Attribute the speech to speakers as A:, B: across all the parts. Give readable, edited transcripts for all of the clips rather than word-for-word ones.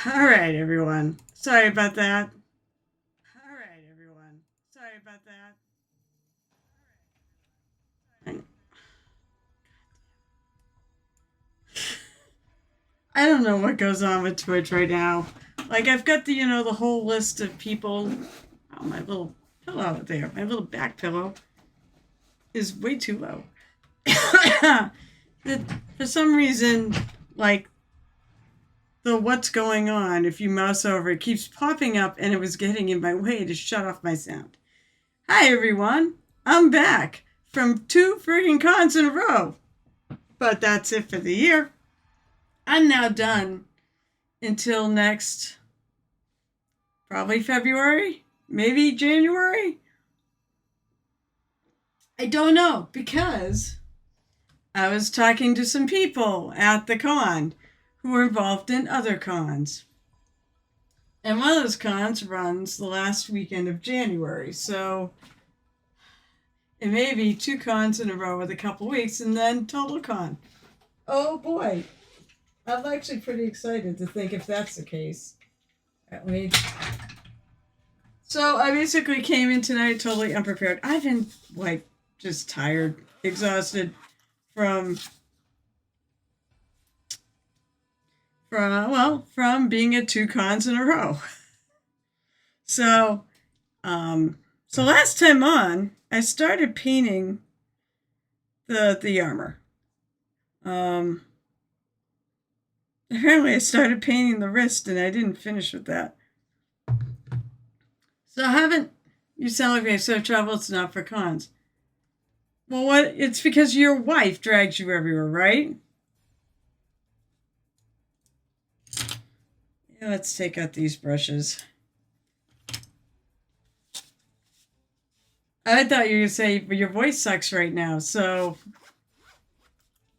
A: All right, everyone. Sorry about that. All right, everyone. Sorry about that. I don't know what goes on with Twitch right now. Like I've got the whole list of people. Oh, my little pillow there, my little back pillow is way too low. For some reason, like the what's going on, if you mouse over, it keeps popping up, and it was getting in my way to shut off my sound. Hi, everyone. I'm back from two freaking cons in a row. But that's it for the year. I'm now done until next, probably February, maybe January. I don't know because I was talking to some people at the con who were involved in other cons. And one of those cons runs the last weekend of January. So it may be two cons in a row with a couple weeks and then total con. Oh boy. I'm actually pretty excited to think if that's the case. So I basically came in tonight totally unprepared. I've been like just tired, exhausted from being at two cons in a row. So so last time on, I started painting the armor. Apparently I started painting the wrist and I didn't finish with that. So I haven't. You sound like I have so trouble. It's not for cons. Well, what? It's because your wife drags you everywhere, right? Yeah, let's take out these brushes. I thought you were going to say, but your voice sucks right now. So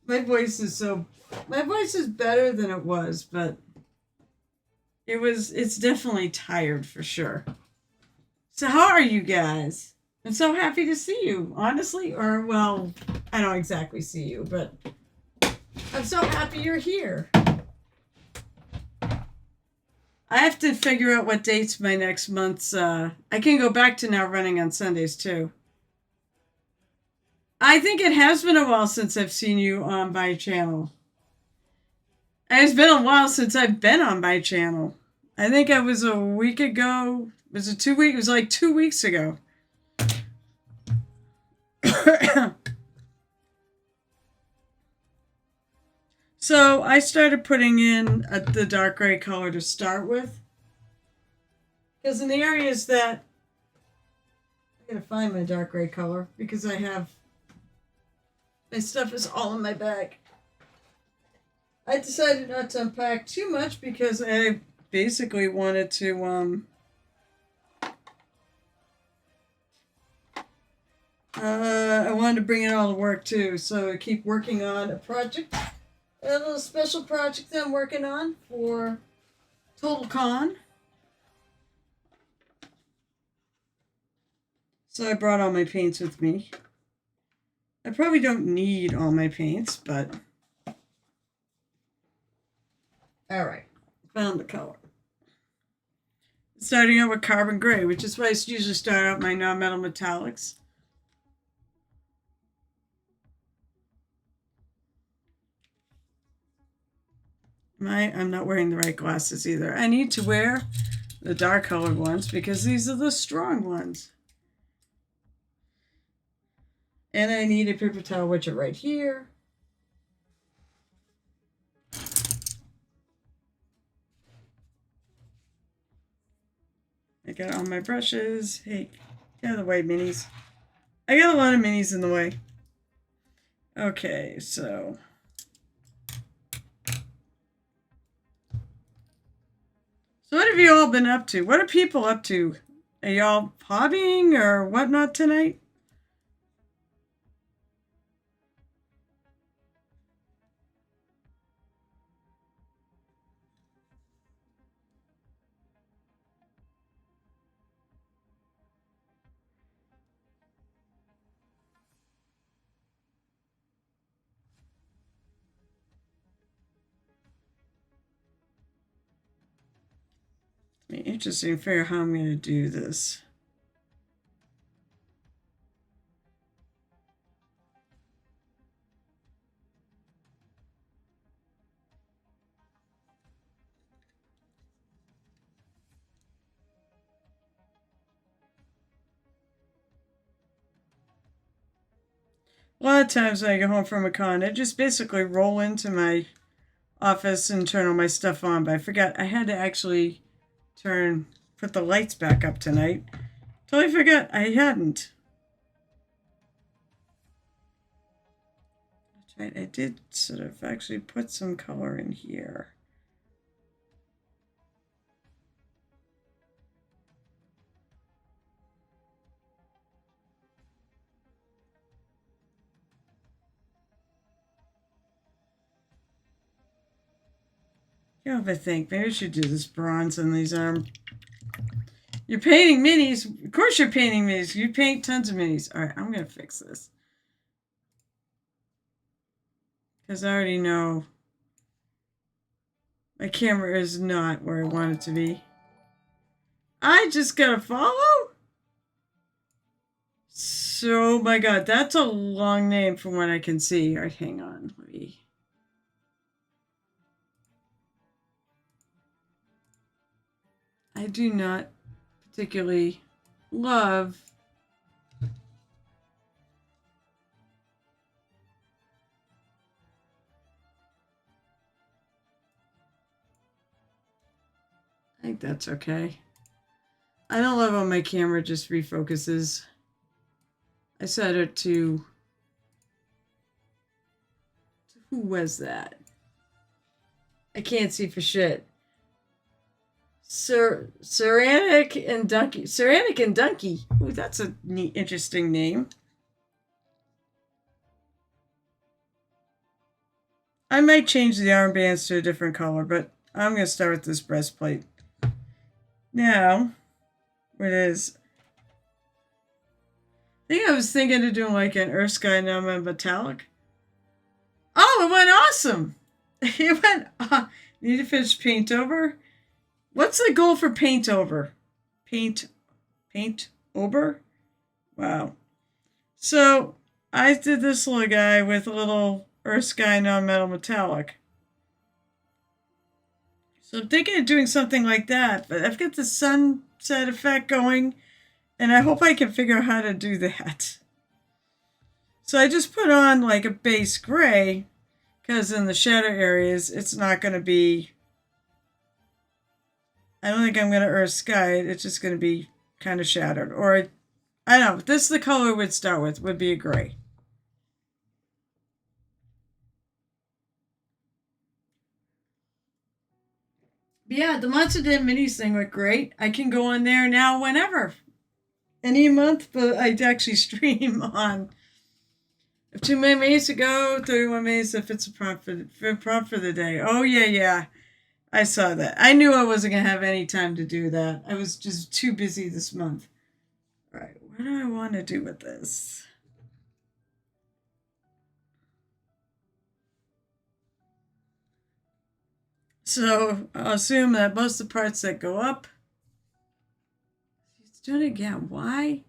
A: my voice is better than it was, but it's definitely tired for sure. So how are you guys? I'm so happy to see you, honestly. Or, well, I don't exactly see you, but I'm so happy you're here. I have to figure out what dates my next month's. I can go back to now running on Sundays, too. I think it has been a while since I've seen you on my channel. And it's been a while since I've been on my channel. I think I was a week ago. Was it 2 weeks? It was like 2 weeks ago. So I started putting in the dark gray color to start with. Because in the areas that... I gotta find my dark gray color because I have... My stuff is all in my bag. I decided not to unpack too much because I basically wanted to... I wanted to bring it all to work too, so I keep working on a project, a little special project that I'm working on for Total Con. So I brought all my paints with me. I probably don't need all my paints, but all right, found the color. Starting out with carbon gray, which is why I usually start out my non-metal metallics. I'm not wearing the right glasses either. I need to wear the dark colored ones because these are the strong ones. And I need a paper towel, which are right here. I got all my brushes. Hey, get out of the way, minis. I got a lot of minis in the way. Okay, so... So what have you all been up to? What are people up to? Are y'all hobbying or whatnot tonight? Interesting to figure out how I'm going to do this. A lot of times when I get home from a con, I just basically roll into my office and turn all my stuff on. But I forgot I had to actually put the lights back up tonight. Totally forgot I hadn't. That's right, I did sort of actually put some color in here. You know, if I think maybe I should do this bronze on these arms. You're painting minis. Of course you're painting minis. You paint tons of minis. All right, I'm going to fix this. Because I already know my camera is not where I want it to be. I just got to follow? So, my God, that's a long name from what I can see. All right, hang on. Let me... I do not particularly love I think that's okay. I don't love how my camera just refocuses. I set it to who was that? I can't see for shit. Ceramic and Donkey. Ceramic and Donkey. Ooh, that's a neat, interesting name. I might change the armbands to a different color, but I'm going to start with this breastplate. Now, what is... I think I was thinking of doing like an earth sky number metallic. Oh, it went awesome! It went... need to finish paint over? What's the goal for paint over? Paint over? Wow. So, I did this little guy with a little earth sky non-metal metallic. So I'm thinking of doing something like that, but I've got the sunset effect going, and I hope I can figure out how to do that. So I just put on like a base gray, because in the shadow areas, it's not going to be... I don't think I'm going to earth sky it. It's just going to be kind of shadowed. Or, I don't know. This is the color we'd start with. Would be a gray. But yeah, the Monster Den Minis thing went great. I can go on there now whenever. Any month, but I actually stream on... If 2 minutes to go, 31 minutes if it's a prompt for the day. Oh, yeah. I saw that. I knew I wasn't going to have any time to do that. I was just too busy this month. All right, what do I want to do with this? So I'll assume that most of the parts that go up. He's doing it again. Why?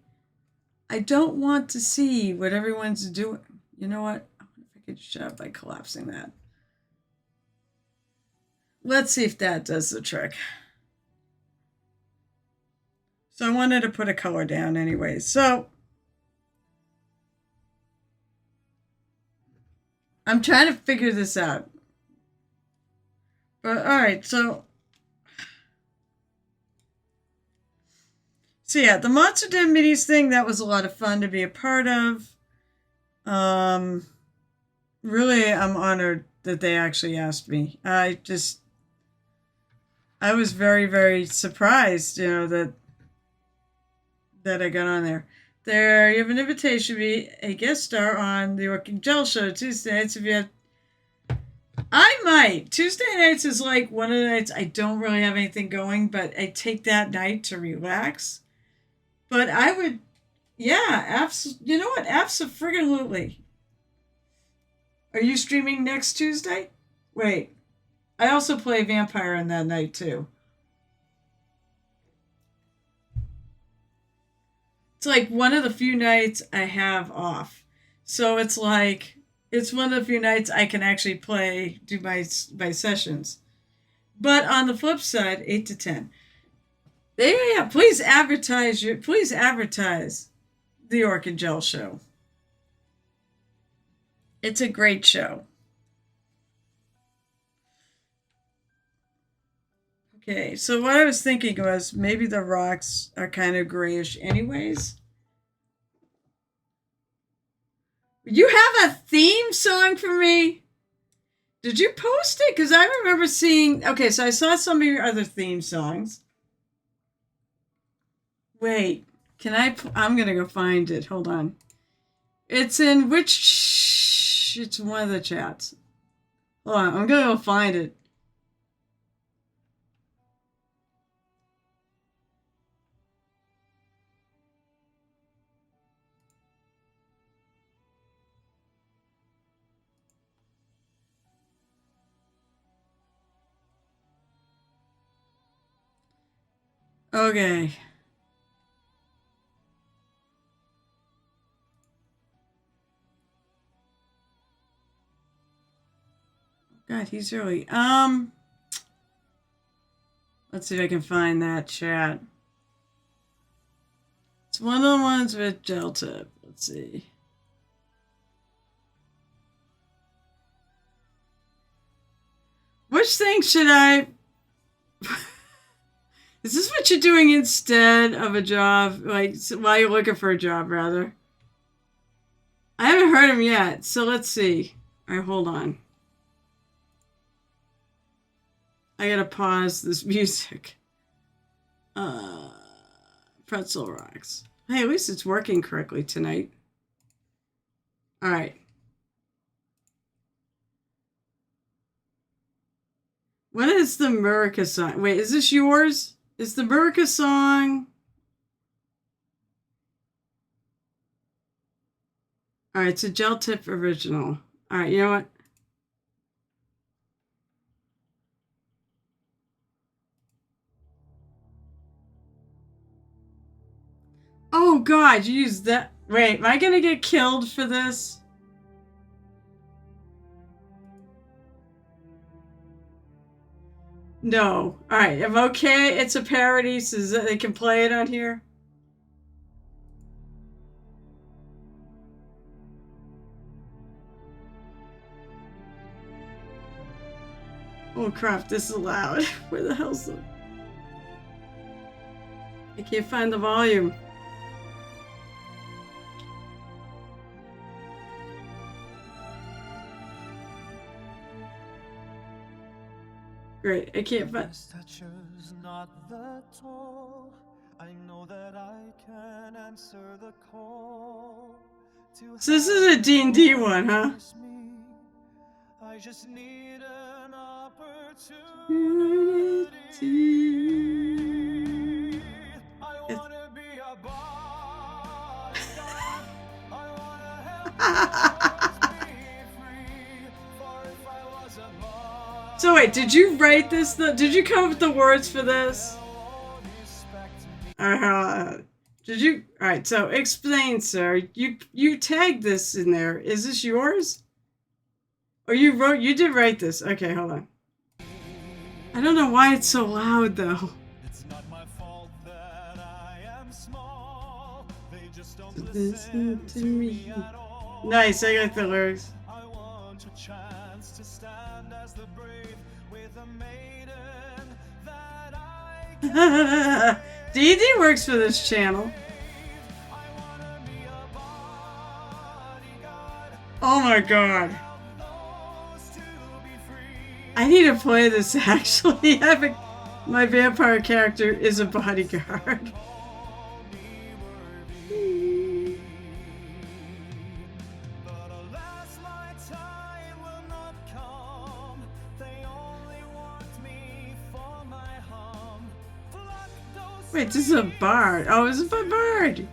A: I don't want to see what everyone's doing. You know what? I wonder if I could shut up by collapsing that. Let's see if that does the trick. So I wanted to put a color down anyway. So I'm trying to figure this out. But all right, so yeah, the Monster Den Minis thing, that was a lot of fun to be a part of. Really, I'm honored that they actually asked me. I was very, very surprised, that I got on there. There, you have an invitation to be a guest star on the Working Gel Show Tuesday nights. If you have, I might. Tuesday nights is like one of the nights I don't really have anything going, but I take that night to relax. But I would, yeah, you know what? Absolutely. Are you streaming next Tuesday? Wait, I also play Vampire on that night too. It's like one of the few nights I have off. So it's like, it's one of the few nights I can actually do my sessions. But on the flip side, 8 to 10. Yeah, please advertise the Orc and Gel show. It's a great show. Okay, so what I was thinking was maybe the rocks are kind of grayish anyways. You have a theme song for me? Did you post it? Because I remember seeing... Okay, so I saw some of your other theme songs. Wait, can I... I'm going to go find it. Hold on. It's in which... It's one of the chats. Hold on, I'm going to go find it. Okay. God, he's really... Let's see if I can find that chat. It's one of the ones with gel tip. Let's see. Which thing should I... Is this what you're doing instead of a job? Like, while you're looking for a job, rather? I haven't heard him yet, so let's see. All right, hold on. I gotta pause this music. Pretzel rocks. Hey, at least it's working correctly tonight. All right. What is the Murica song? Wait, is this yours? Is the Murica song... All right, it's a gel tip original. All right, you know what? Oh, God, you used that. Wait, am I going to get killed for this? No. All right, I'm okay. It's a parody, so they can play it on here. Oh, crap, this is loud. Where the hell's the... I can't find the volume. Great, I can't find... I know that I can answer the call. So this is a D&D one, huh? I just need an opportunity. I want to be a bodyguard. I want to help me free. For if I was a bodyguard. So wait, did you write this? Did you come up with the words for this? Did you? All right. So explain, sir. You tagged this in there. Is this yours? Or you did write this. Okay, hold on. I don't know why it's so loud though. It's not my fault that I am small. They just don't listen to me at all. Nice, I got the lyrics. I want a chance to stand as the brave with a maiden that I D&D works for this channel. Oh my god. I need to play this actually. My vampire character is a bodyguard. Wait, this is a bard. Oh, it's a bard.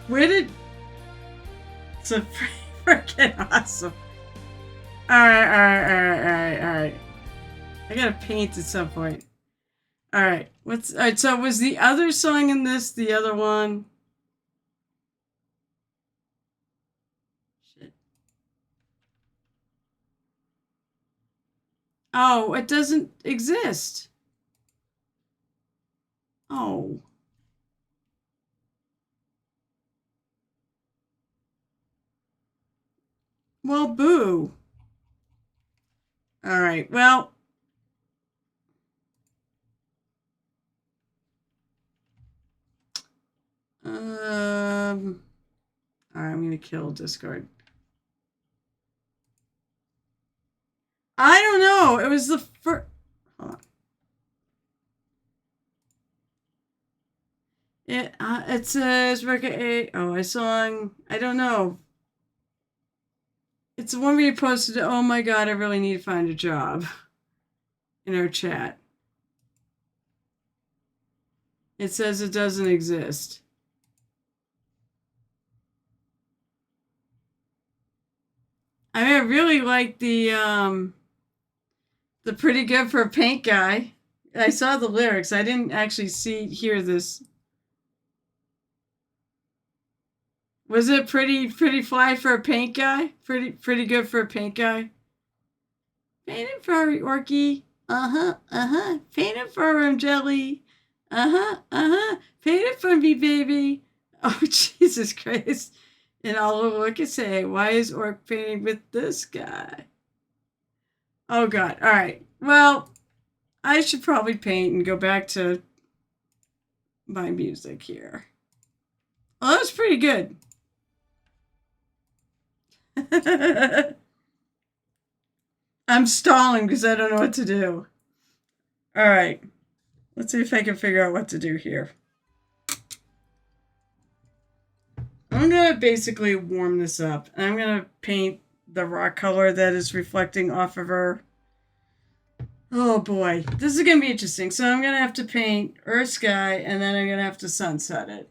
A: Where did... It's a freaking awesome. Alright. I gotta paint at some point. Alright. Alright, so was the other song in this the other one? Shit. Oh, it doesn't exist. Oh. Well, boo. Alright, well. Alright, I'm gonna kill Discord. I don't know. It was the first. Hold on. It says record 8. Oh, I song. I don't know. It's the one where you posted. Oh my god, I really need to find a job. In our chat. It says it doesn't exist. I mean, I really like the pretty good for a paint guy. I saw the lyrics. I didn't actually hear this. Was it pretty fly for a paint guy? Pretty good for a paint guy. Painted for Orky. Painted for him, Jelly. Painted for me, baby. Oh, Jesus Christ. And all of what can say, why is Orc painting with this guy? Oh, God. All right. Well, I should probably paint and go back to my music here. Well, that was pretty good. I'm stalling because I don't know what to do. All right. Let's see if I can figure out what to do here. I'm going to basically warm this up. And I'm going to paint the rock color that is reflecting off of her. Oh boy. This is going to be interesting. So I'm going to have to paint Earth Sky and then I'm going to have to sunset it.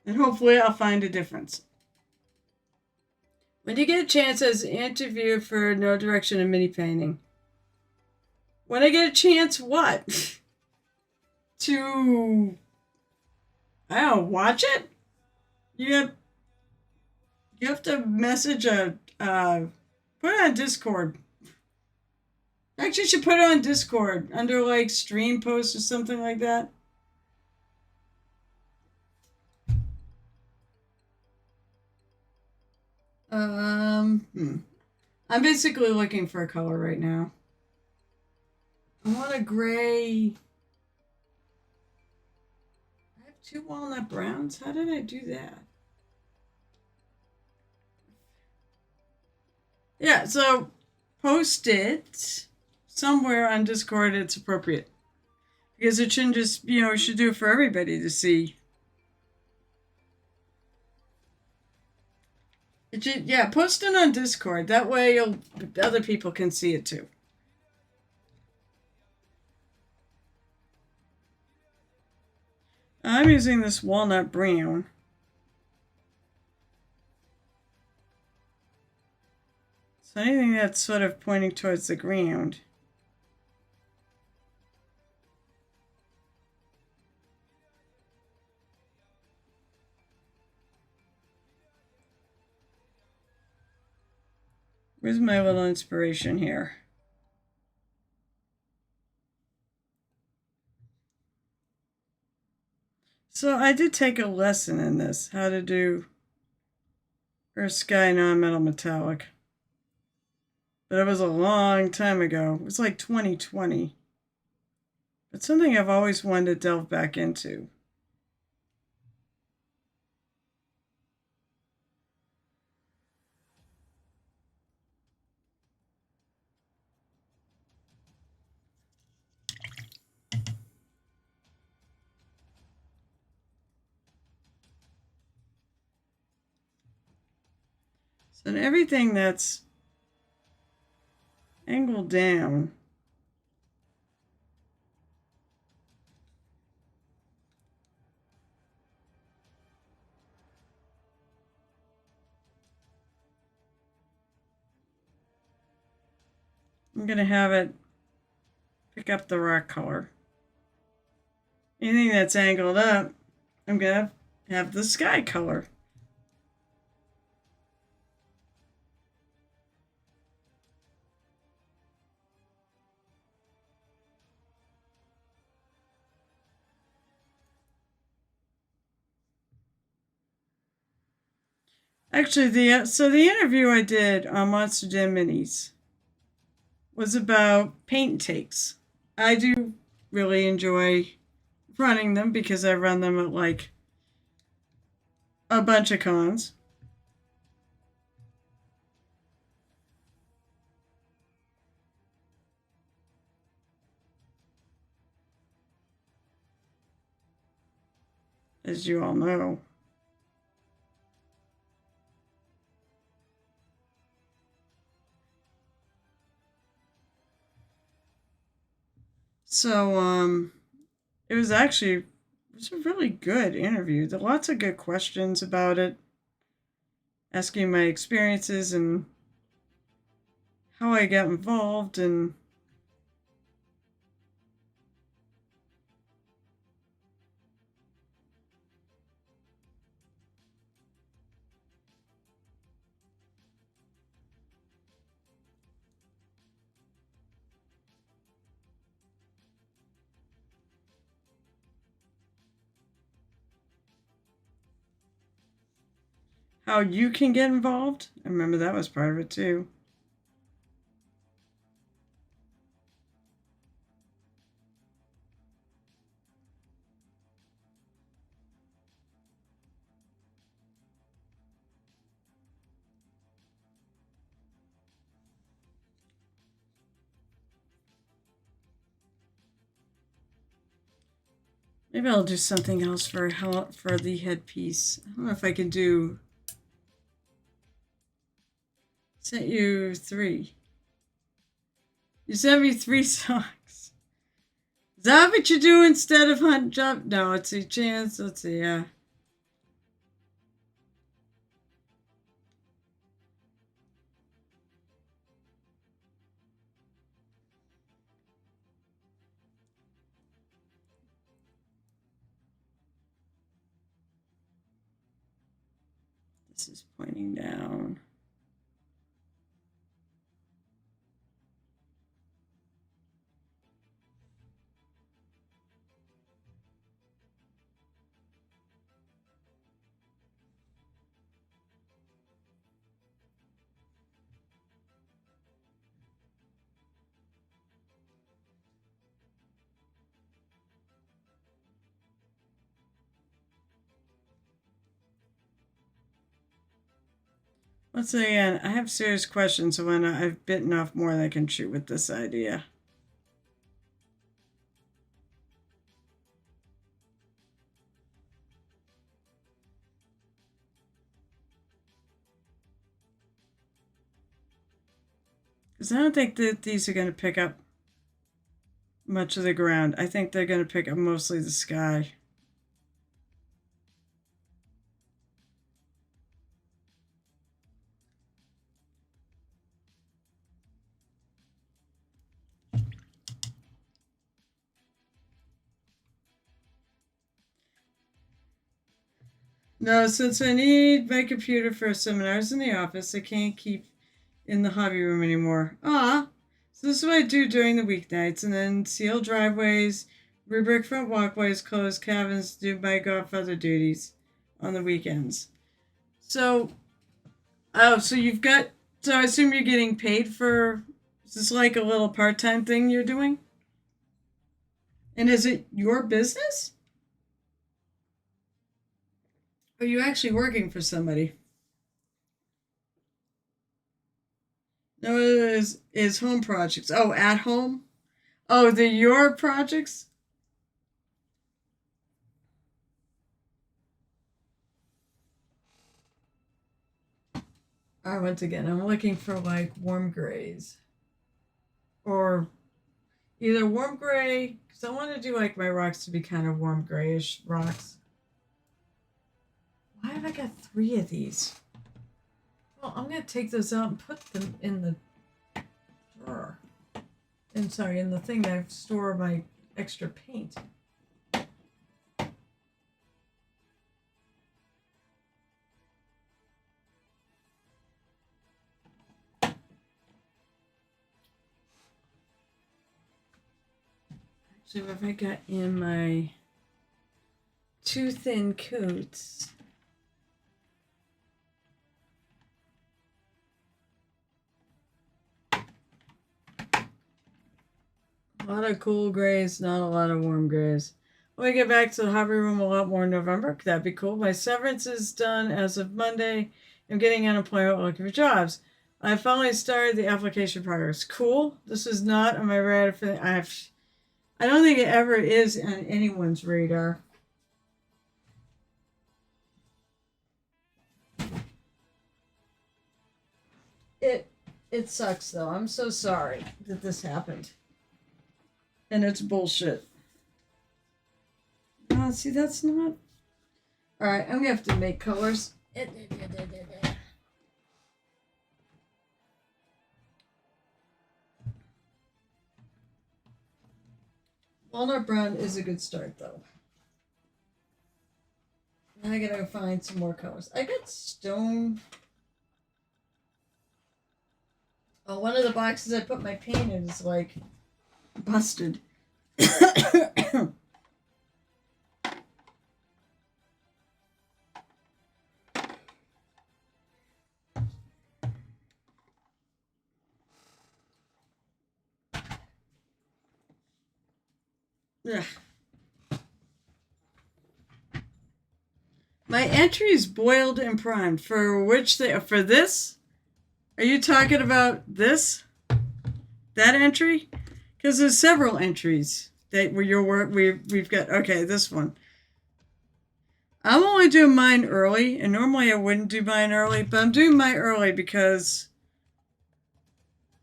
A: And hopefully I'll find a difference. When you get a chance as an interview for No Direction and Mini Painting. When I get a chance, what? To, I don't know, watch it? You have to message put it on Discord. Actually, you should put it on Discord under like stream posts or something like that. I'm basically looking for a color right now. I want a gray. I have 2 walnut browns. How did I do that? Yeah, so post it somewhere on Discord. It's appropriate. Because it shouldn't just, it should do it for everybody to see. It should, yeah, post it on Discord. That way other people can see it too. I'm using this walnut brown. So anything that's sort of pointing towards the ground. Where's my little inspiration here? So I did take a lesson in this, how to do Earth Sky non-metal metallic. But it was a long time ago. It was like 2020. It's something I've always wanted to delve back into. So everything that's angled down I'm going to have it pick up the rock color. Anything that's angled up, I'm going to have the sky color. Actually, the interview I did on Monster Den Minis was about paint takes. I do really enjoy running them because I run them at like a bunch of cons. As you all know. So, it was a really good interview. There were lots of good questions about it, asking my experiences and how I got involved and how you can get involved. I remember that was part of it too. Maybe I'll do something else for the headpiece. I don't know if I can do. Sent you 3. You sent me 3 songs. Is that what you do instead of hunt jump? No, it's a chance. Let's see. Yeah. This is pointing down. Once again, I have serious questions when I've bitten off more than I can chew with this idea. Because I don't think that these are going to pick up much of the ground. I think they're going to pick up mostly the sky. No, since I need my computer for seminars in the office, I can't keep in the hobby room anymore. So this is what I do during the weeknights, and then seal driveways, rebrick front walkways, close cabins, do my godfather duties on the weekends. So, so you've got, so I assume you're getting paid for, is this like a little part-time thing you're doing? And is it your business? Or are you actually working for somebody? No, it is home projects. Oh, at home? Oh, they're your projects? All right, once again, I'm looking for like warm grays. Or either warm gray, because I want to do like my rocks to be kind of warm grayish rocks. Why have I got 3 of these? Well, I'm going to take those out and put them in the drawer. in the thing that I store my extra paint. So what have I got in my two thin coats? A lot of cool grays, not a lot of warm grays. When we get back to the hobby room a lot more in November, that'd be cool. My severance is done as of Monday. I'm getting unemployment looking for jobs. I finally started the application progress. Cool. This is not on my radar. I don't think it ever is on anyone's radar. It sucks though. I'm so sorry that this happened. And it's bullshit. See, that's not... Alright, I'm going to have to make colors. Walnut brown is a good start, though. Now I gotta find some more colors. I got stone. Oh, one of the boxes I put my paint in is like busted. Ugh. My entries boiled and primed for this? Are you talking about this? That entry? Because there's several entries that where your work we've got. Okay, this one. I'm only doing mine early, and normally I wouldn't do mine early, but I'm doing mine early because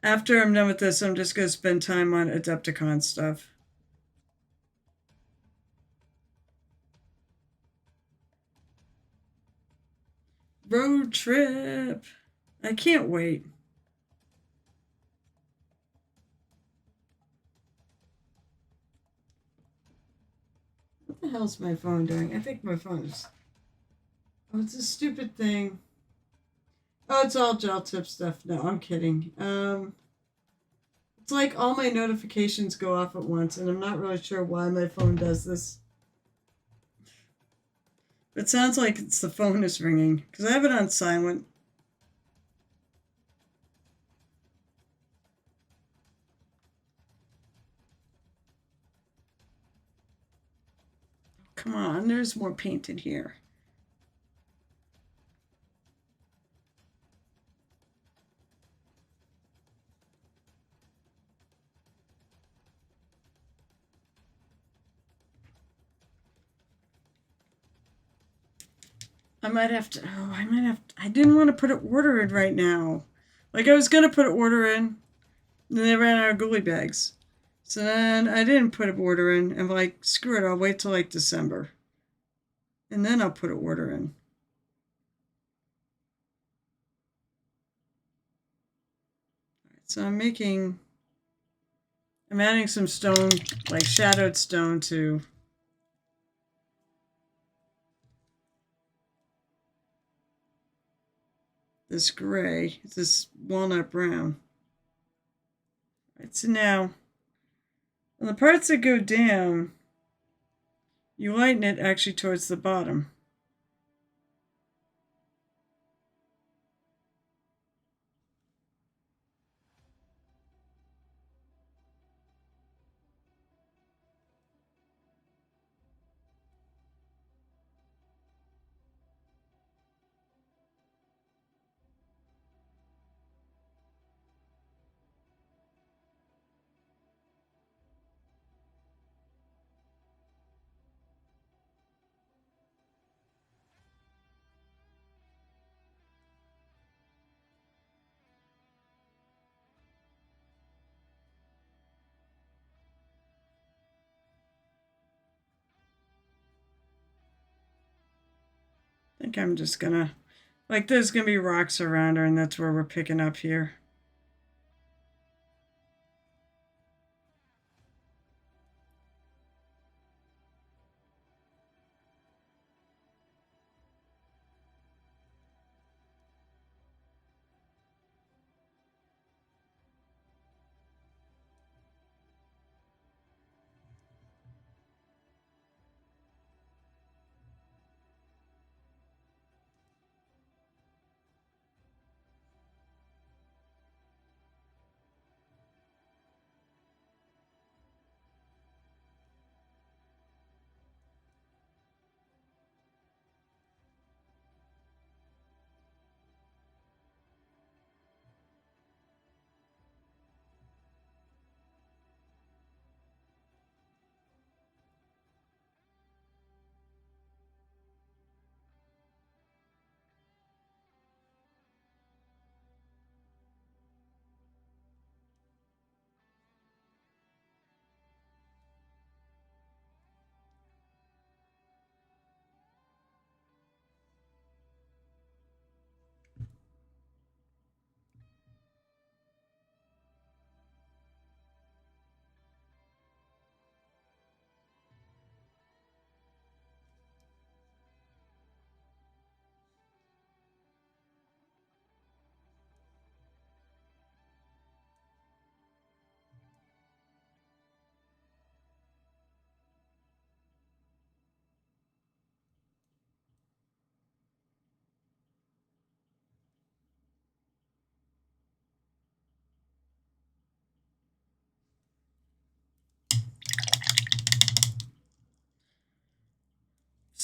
A: after I'm done with this, I'm just going to spend time on Adepticon stuff. Road trip. I can't wait. What the hell's my phone doing? I think my phone is... Oh, it's a stupid thing. Oh, it's all gel tip stuff. No, I'm kidding. It's like all my notifications go off at once, and I'm not really sure why my phone does this. It sounds like it's the phone is ringing, because I have it on silent. Come on, there's more paint in here. I didn't want to put an order in right now. Like, I was going to put an order in, and then they ran out of goalie bags. So then I didn't put an order in. I'm like, screw it, I'll wait till like December. And then I'll put an order in. So I'm adding some stone, like shadowed stone to this gray, this walnut brown. Right, so now, on the parts that go down, you lighten it actually towards the bottom. I think I'm just gonna, like, there's gonna be rocks around her, and that's where we're picking up here.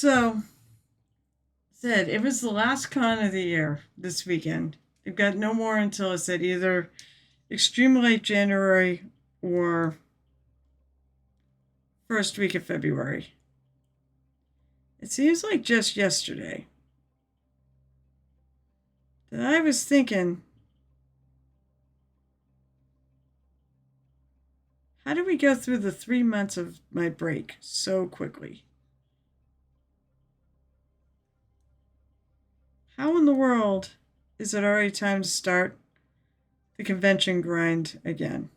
A: So, said it was the last con of the year this weekend. They've got no more until, I said, either extreme late January or first week of February. It seems like just yesterday that I was thinking, how did we go through the 3 months of my break so quickly? How in the world is it already time to start the convention grind again?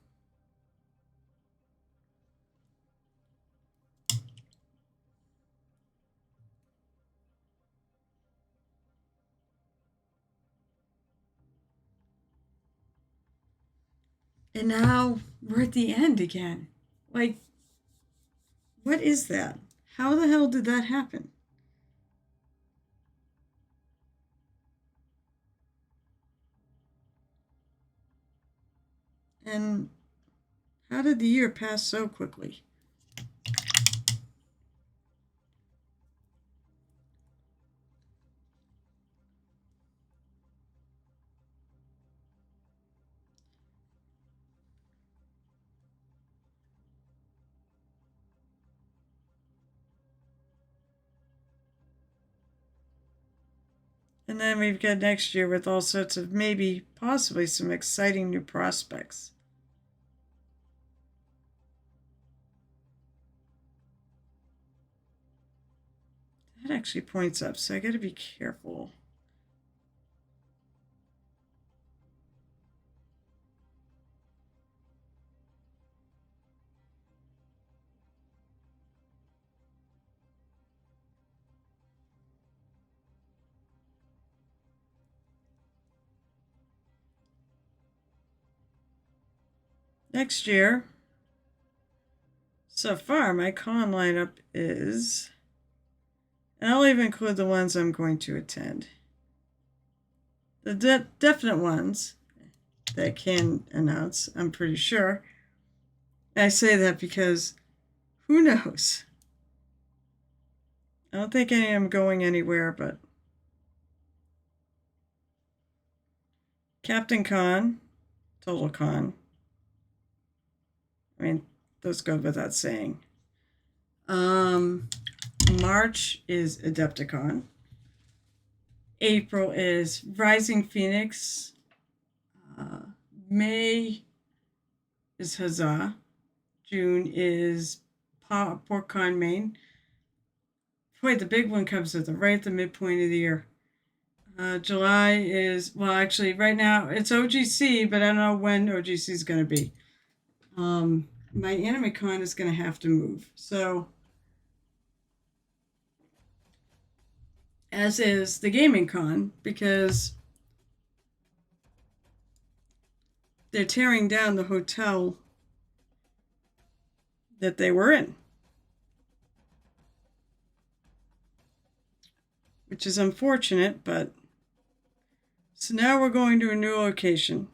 A: And now we're at the end again. Like, what is that? How the hell did that happen? And how did the year pass so quickly? And then we've got next year with all sorts of maybe, possibly some exciting new prospects. That actually points up, so I gotta be careful. Next year, so far, my con lineup is, and I'll even include the ones I'm going to attend. The definite ones that I can announce, I'm pretty sure. I say that because who knows? I don't think I am going anywhere, but Captain Con, Total Con. I mean, those go without saying. March is Adepticon. April is Rising Phoenix. May is Huzzah. June is PortCon Maine. Boy, the big one comes right at the midpoint of the year. July is, well, actually, right now it's OGC, but I don't know when OGC is going to be. My anime con is going to have to move. So, as is the gaming con, because they're tearing down the hotel that they were in, which is unfortunate, but so now we're going to a new location.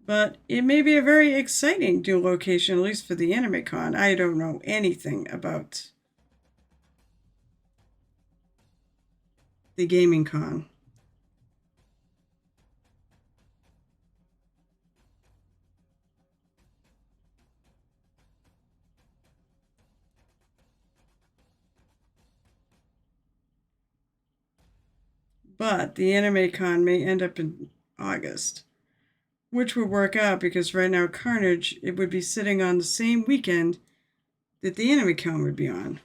A: But it may be a very exciting new location, at least for the anime con. I don't know anything about the gaming con. But the anime con may end up in August, which would work out because right now Carnage, it would be sitting on the same weekend that the anime con would be on.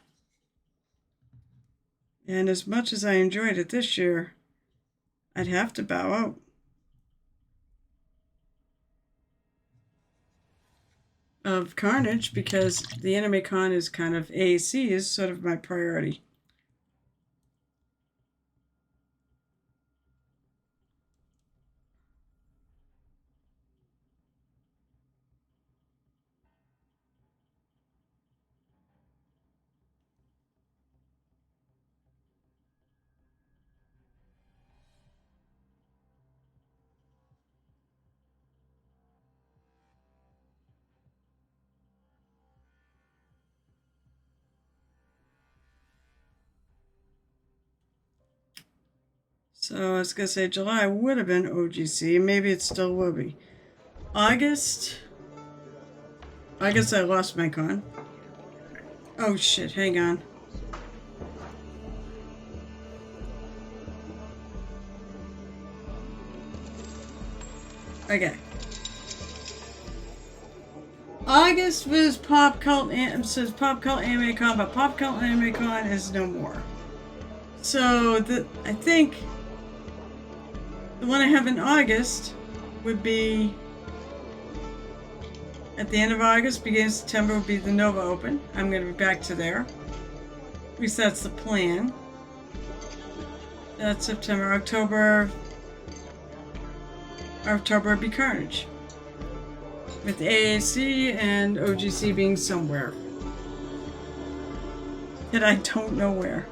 A: And as much as I enjoyed it this year, I'd have to bow out of Carnage because the anime con is kind of AAC is sort of my priority. So I was going to say July would have been OGC. Maybe it still will be. August. I guess I lost my con. Oh shit, hang on. Okay. August was Pop Cult says Pop Cult Anime Con, but Pop Cult Anime Con is no more. So I think the one I have in August would be at the end of August, beginning of September would be the Nova Open. I'm going to be back to there. At least that's the plan. That's September. October would be Carnage. With AAC and OGC being somewhere. Yet I don't know where.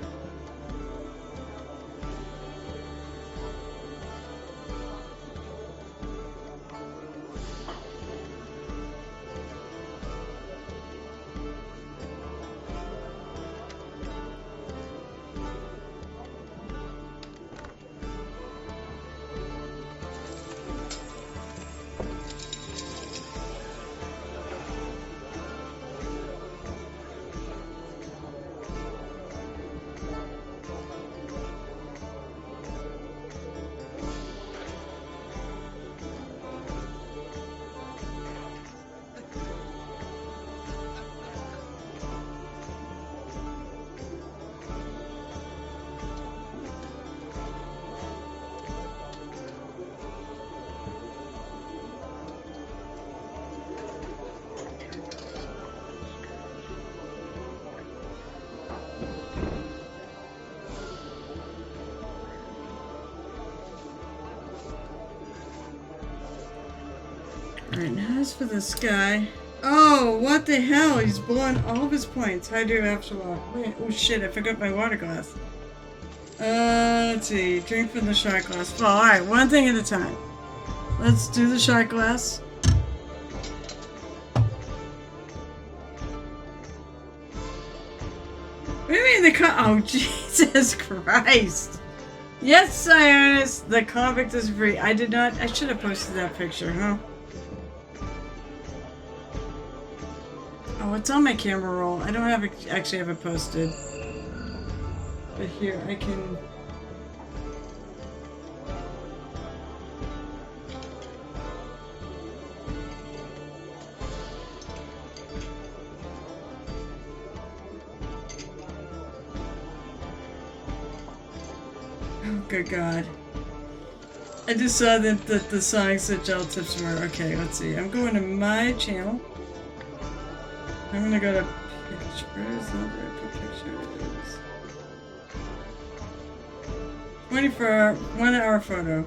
A: Alright, now as for this guy. Oh, what the hell? He's blowing all of his points. How do you have to walk? Wait, oh shit, I forgot my water glass. Let's see. Drink from the shot glass. Well, alright, one thing at a time. Let's do the shot glass. What do you mean oh, Jesus Christ. Yes, Sionis, the convict is free. I should have posted that picture, huh? Oh, it's on my camera roll. I don't actually have it posted. But here, I can... Oh, good God. I just saw that the songs that gel tips were... Okay, let's see. I'm going to my channel. I'm gonna go to pictures. I'll put pictures. 24 1 hour photo.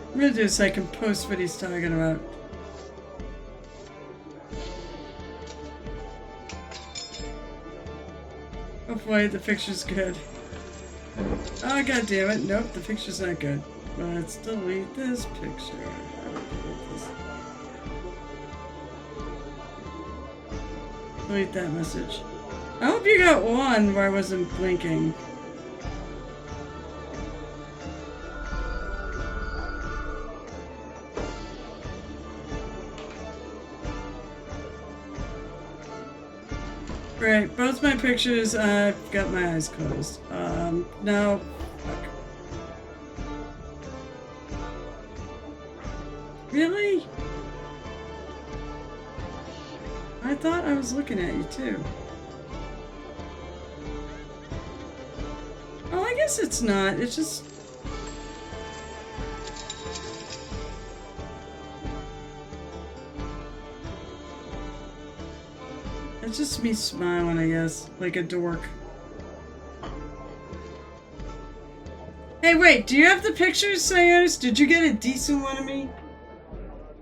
A: I'm gonna do this so I can post what he's talking about. Hopefully the picture's good. Oh, god damn it. Nope, the picture's not good. Let's delete this picture. How do I delete this? Delete that message. I hope you got one where I wasn't blinking. Great, both my pictures, I've got my eyes closed. No. Fuck. Really? I thought I was looking at you too. Oh, I guess it's not. It's just... It's just me smiling, I guess, like a dork. Hey, wait, do you have the pictures, Sionis? Did you get a decent one of me?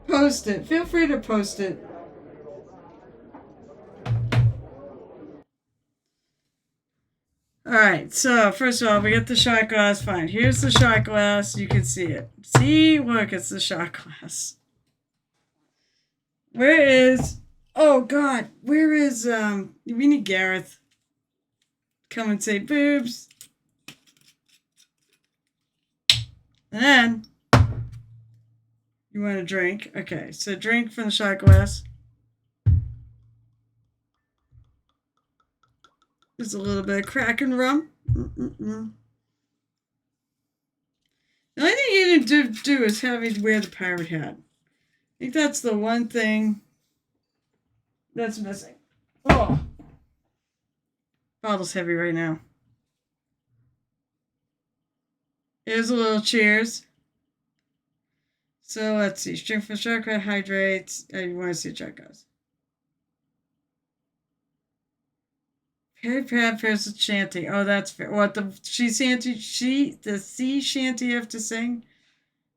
A: Post it. Feel free to post it. right, so first of all, we got the shot glass. Fine. Here's the shot glass. You can see it. See? Look, it's the shot glass. Where is... Oh, God. Where is... We need Gareth. Come and say boobs. And then... You want a drink? Okay, so drink from the shot glass. There's a little bit of Kraken rum. The only thing you didn't do is have me wear the pirate hat. I think that's the one thing that's missing. Oh. Bottle's heavy right now. Here's a little cheers. So let's see. Drink from chakra, hydrates. You want to see chakras. Harry Pratt versus Shanty. Oh, that's fair. What the sea shanty have to sing?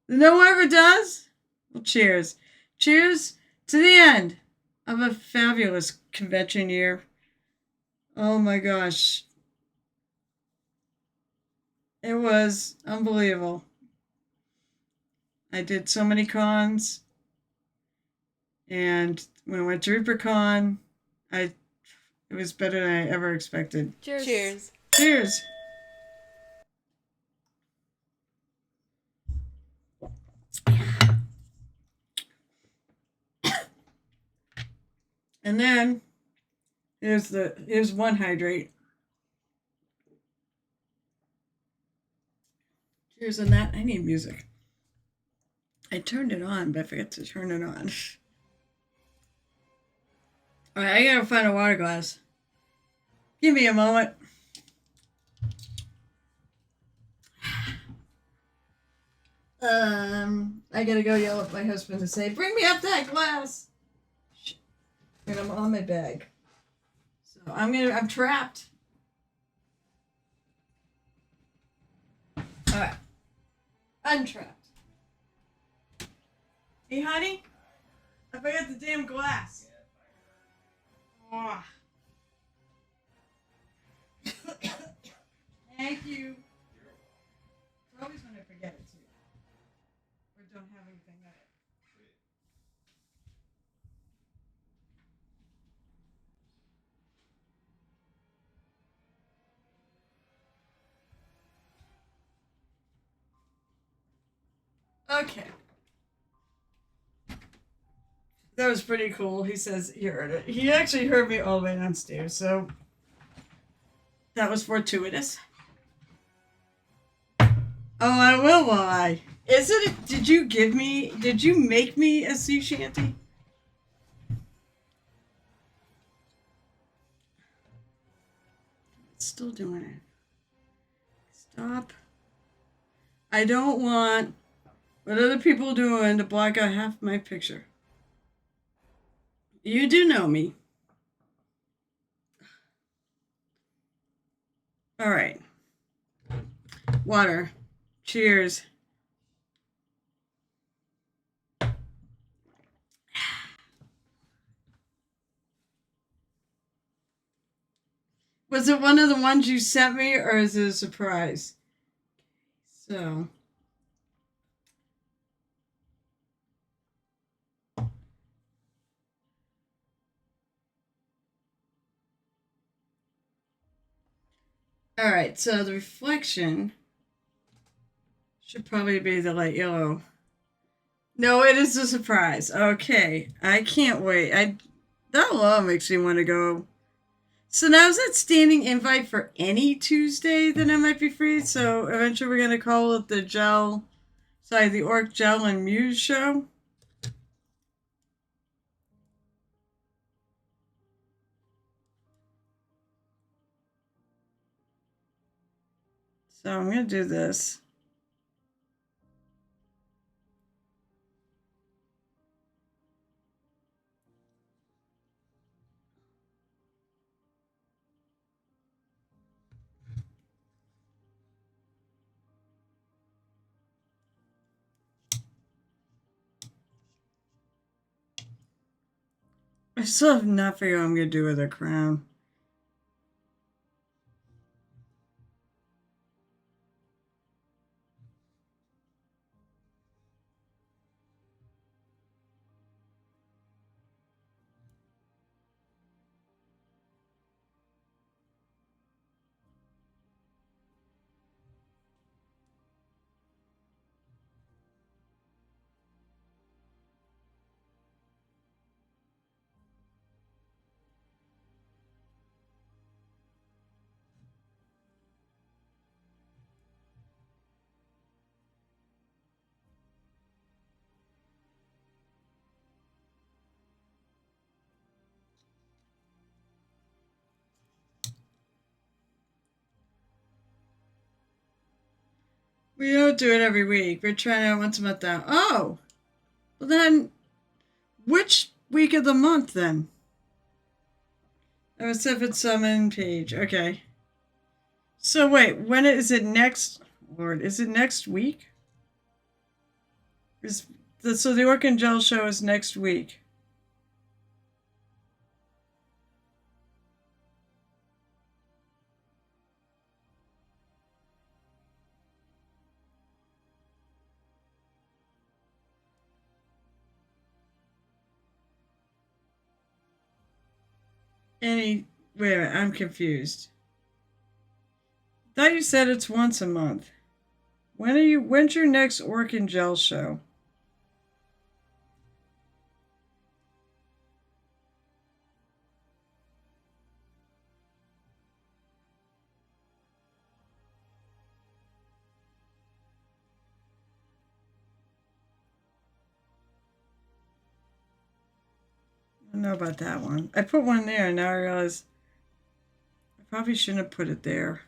A: No one ever does? Well, cheers. Cheers to the end of a fabulous convention year. Oh my gosh. It was unbelievable. I did so many cons. And when I went to ReaperCon, it was better than I ever expected.
B: Cheers.
A: Cheers. Cheers. And then here's one hydrate. Cheers on that. I need music. I turned it on, but I forgot to turn it on. Alright, I gotta find a water glass. Give me a moment. I gotta go yell at my husband to say, bring me up that glass! And I'm on my bag. So I'm trapped. Alright. Untrapped. Hey, honey? I forgot the damn glass. Oh. Thank you. It's always when I forget it, too. Or don't have anything in it. Okay. That was pretty cool. He says he heard it. He actually heard me all the way downstairs, so that was fortuitous. Oh, I will lie. Did you make me a sea shanty? It's still doing it. Stop. I don't want what other people are doing to block out half my picture. You do know me. All right. Water. Cheers. Was it one of the ones you sent me, or is it a surprise? So. All right, so the reflection should probably be the light yellow. No, it is a surprise. Okay, I can't wait. That alone makes me want to go. So now is that standing invite for any Tuesday that I might be free? So eventually we're gonna call it the Orc Gel and Muse show. So I'm gonna do this. I still have not figured out what I'm gonna do with a crown. We don't do it every week. We're trying out once a month now. Oh, well then, which week of the month then? Oh, seven summon page. Okay. So wait, when is it next? Lord, is it next week? So the Orc and Gel show is next week. Wait a minute, I'm confused. I thought you said it's once a month. When's your next Orc and Gel show? I don't know about that one. I put one there and now I realize I probably shouldn't have put it there.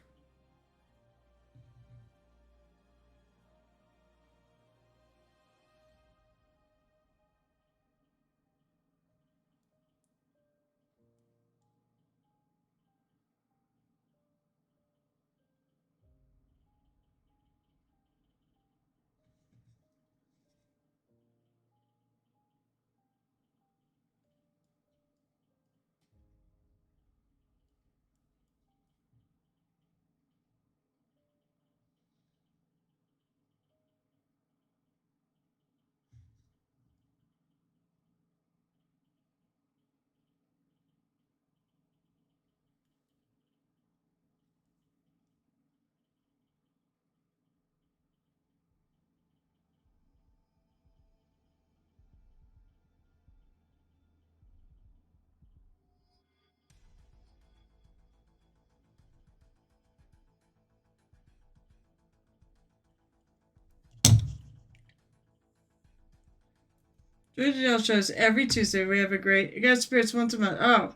A: Gel shows every Tuesday. We have a great guest spirits once a month.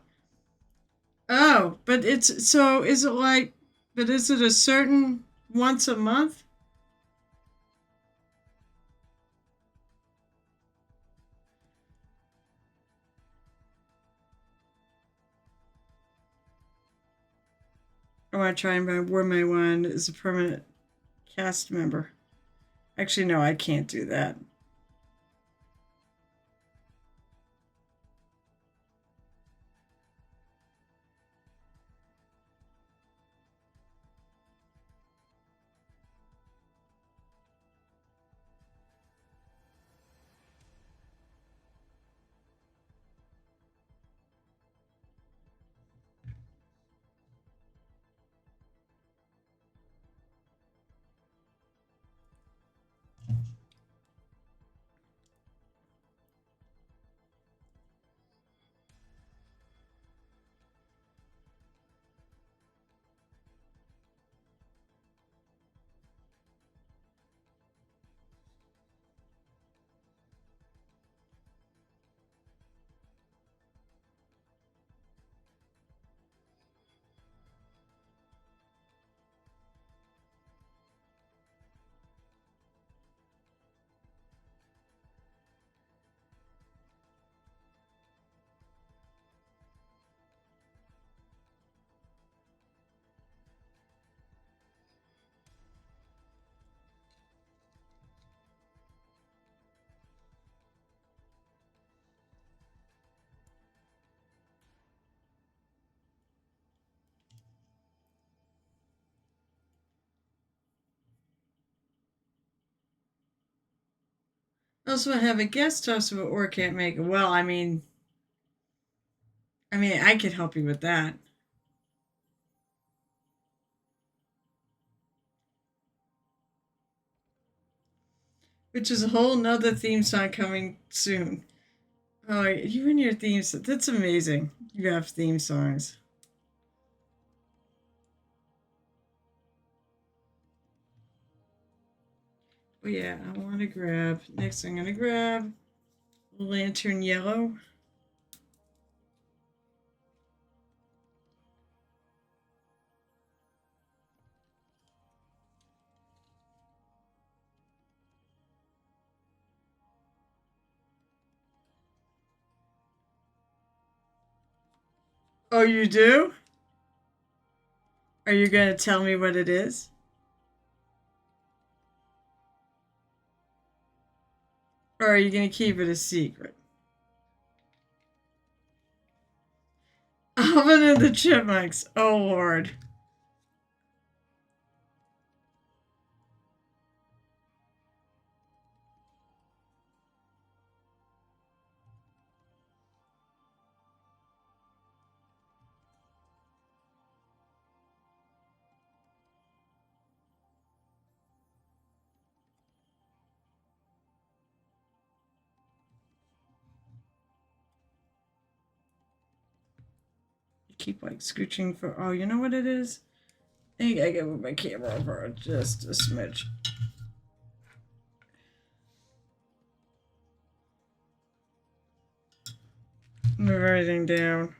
A: Oh, but it's so. Is it like? But is it a certain once a month? I want to try and wear my one as a permanent cast member. Actually, no, I can't do that. Also, I have a guest host of or can't make it. Well, I mean, I could help you with that. Which is a whole nother theme song coming soon. Oh, you and your themes. That's amazing. You have theme songs. Oh, yeah, I want to grab. Next, I'm going to grab Lantern Yellow. Oh, you do? Are you going to tell me what it is? Or are you going to keep it a secret? Alvin and the Chipmunks. Oh, Lord. You keep like scooching for. Oh, you know what it is? I think I gotta move my camera over just a smidge. Move everything down.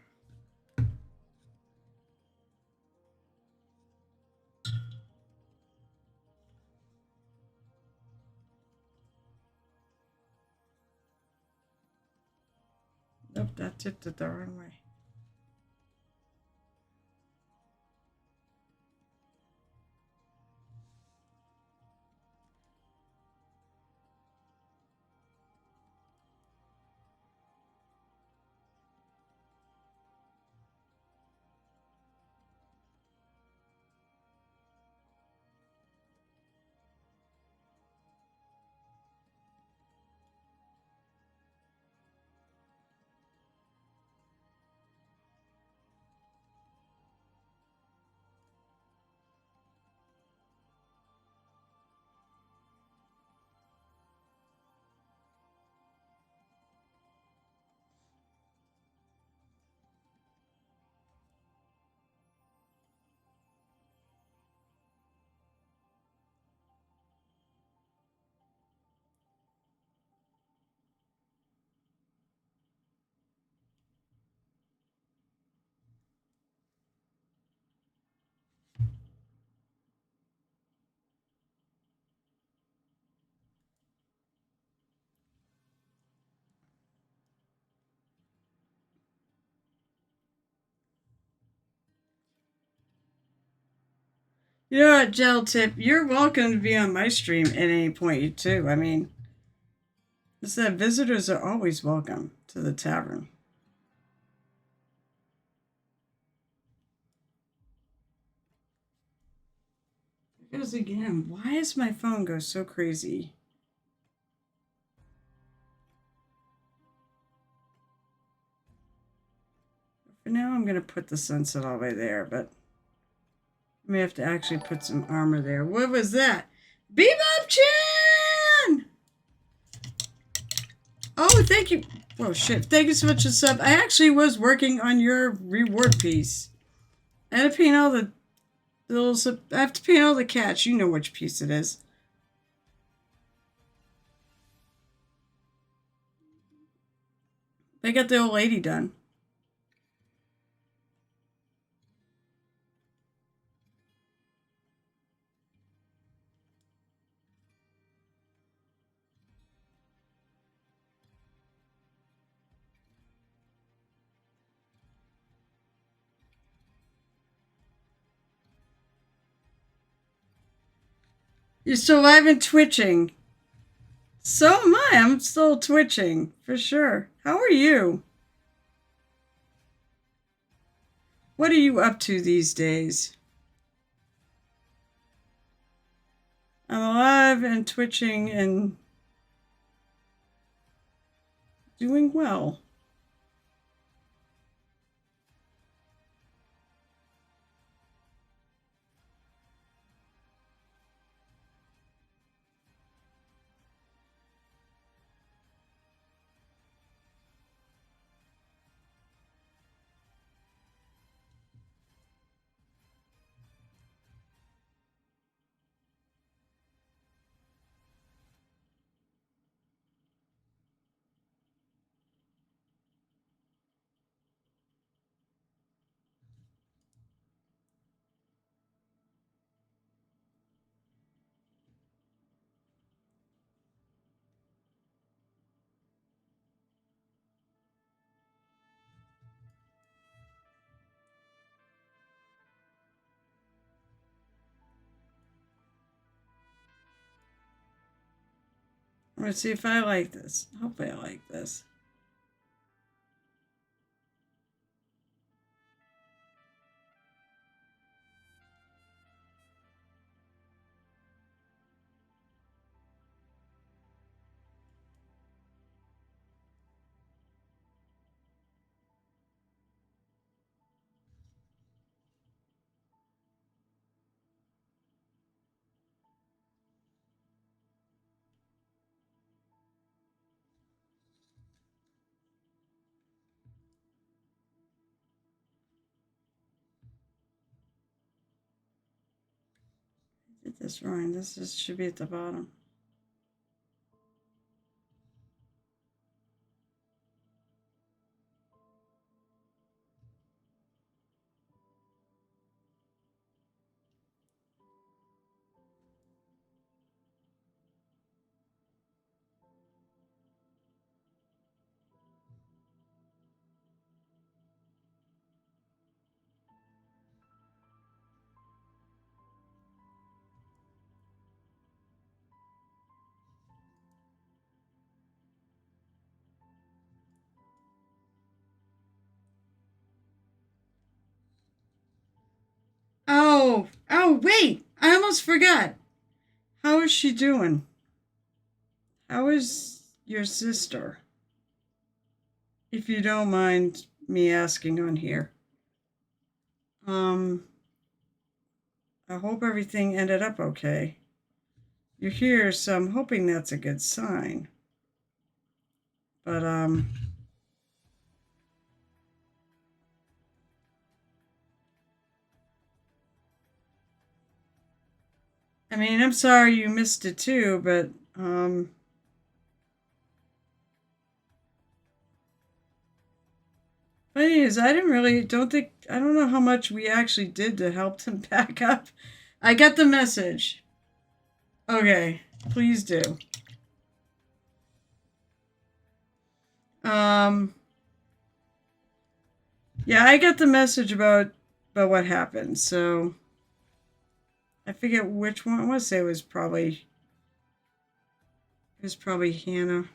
A: Nope, that tipped it the wrong way. You know what, Gel Tip? You're welcome to be on my stream at any point, too. I mean, it's that visitors are always welcome to the tavern. Because again, why does my phone go so crazy? For now, I'm going to put the sunset all the way there, but I may have to actually put some armor there. What was that? Bebop Chan! Oh, thank you. Oh, shit. Thank you so much for the sub. I actually was working on your reward piece. I had to paint all the little... I have to paint all the cats. You know which piece it is. They got the old lady done. You're still live and twitching. So am I. I'm still twitching, for sure. How are you? What are you up to these days? I'm alive and twitching and doing well. Let's see if I like this. Hopefully I like this. I did this wrong. Should be at the bottom. Oh, wait! I almost forgot. How is she doing? How is your sister? If you don't mind me asking on here. I hope everything ended up okay. You're here, so I'm hoping that's a good sign. But, I mean, I'm sorry you missed it too, but, funny is, I don't know how much we actually did to help them back up. I got the message. Okay, please do. Yeah, I got the message about what happened, so I forget which one. I want to say it was probably Hannah.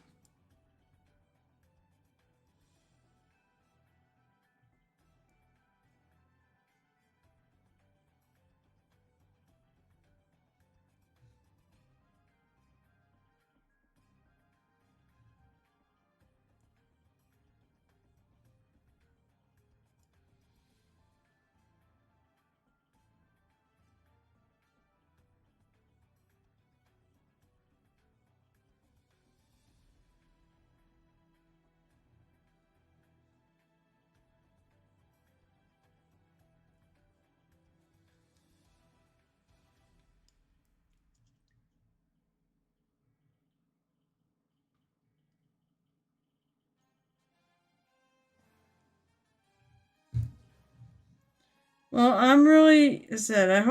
A: Well, I'm really, as I said, I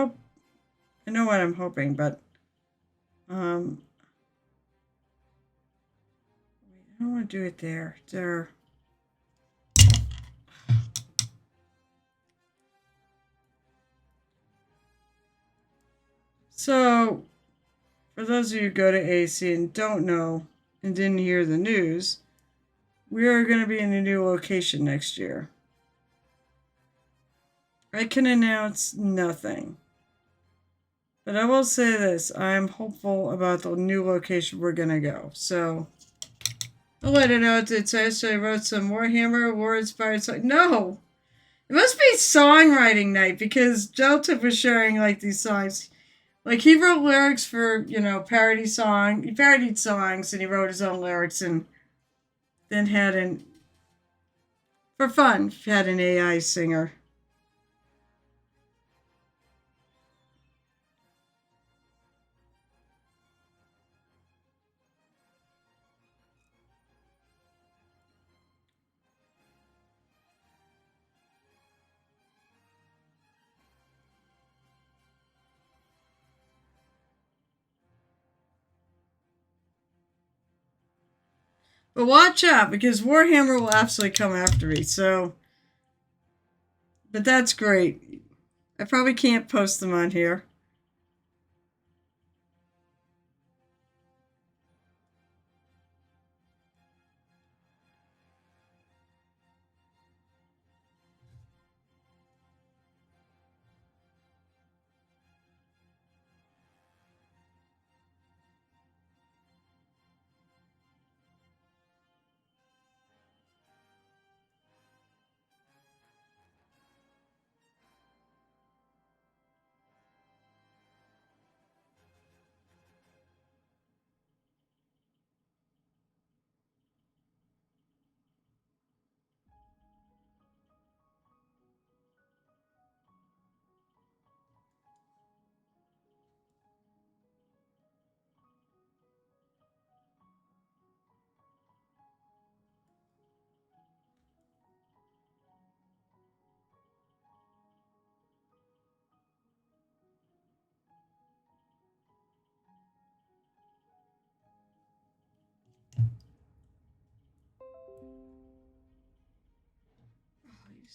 A: know what I'm hoping, but um, I don't want to do it there. There. So, for those of you who go to AC and don't know and didn't hear the news, we are going to be in a new location next year. I can announce nothing. But I will say this, I'm hopeful about the new location we're going to go. So, I'll let it know it says I wrote some Warhammer war-inspired songs. No! It must be songwriting night because Jeltip was sharing like these songs. Like he wrote lyrics for, parody song. He parodied songs and he wrote his own lyrics and then for fun, had an AI singer. But watch out because Warhammer will absolutely come after me. So, but that's great. I probably can't post them on here.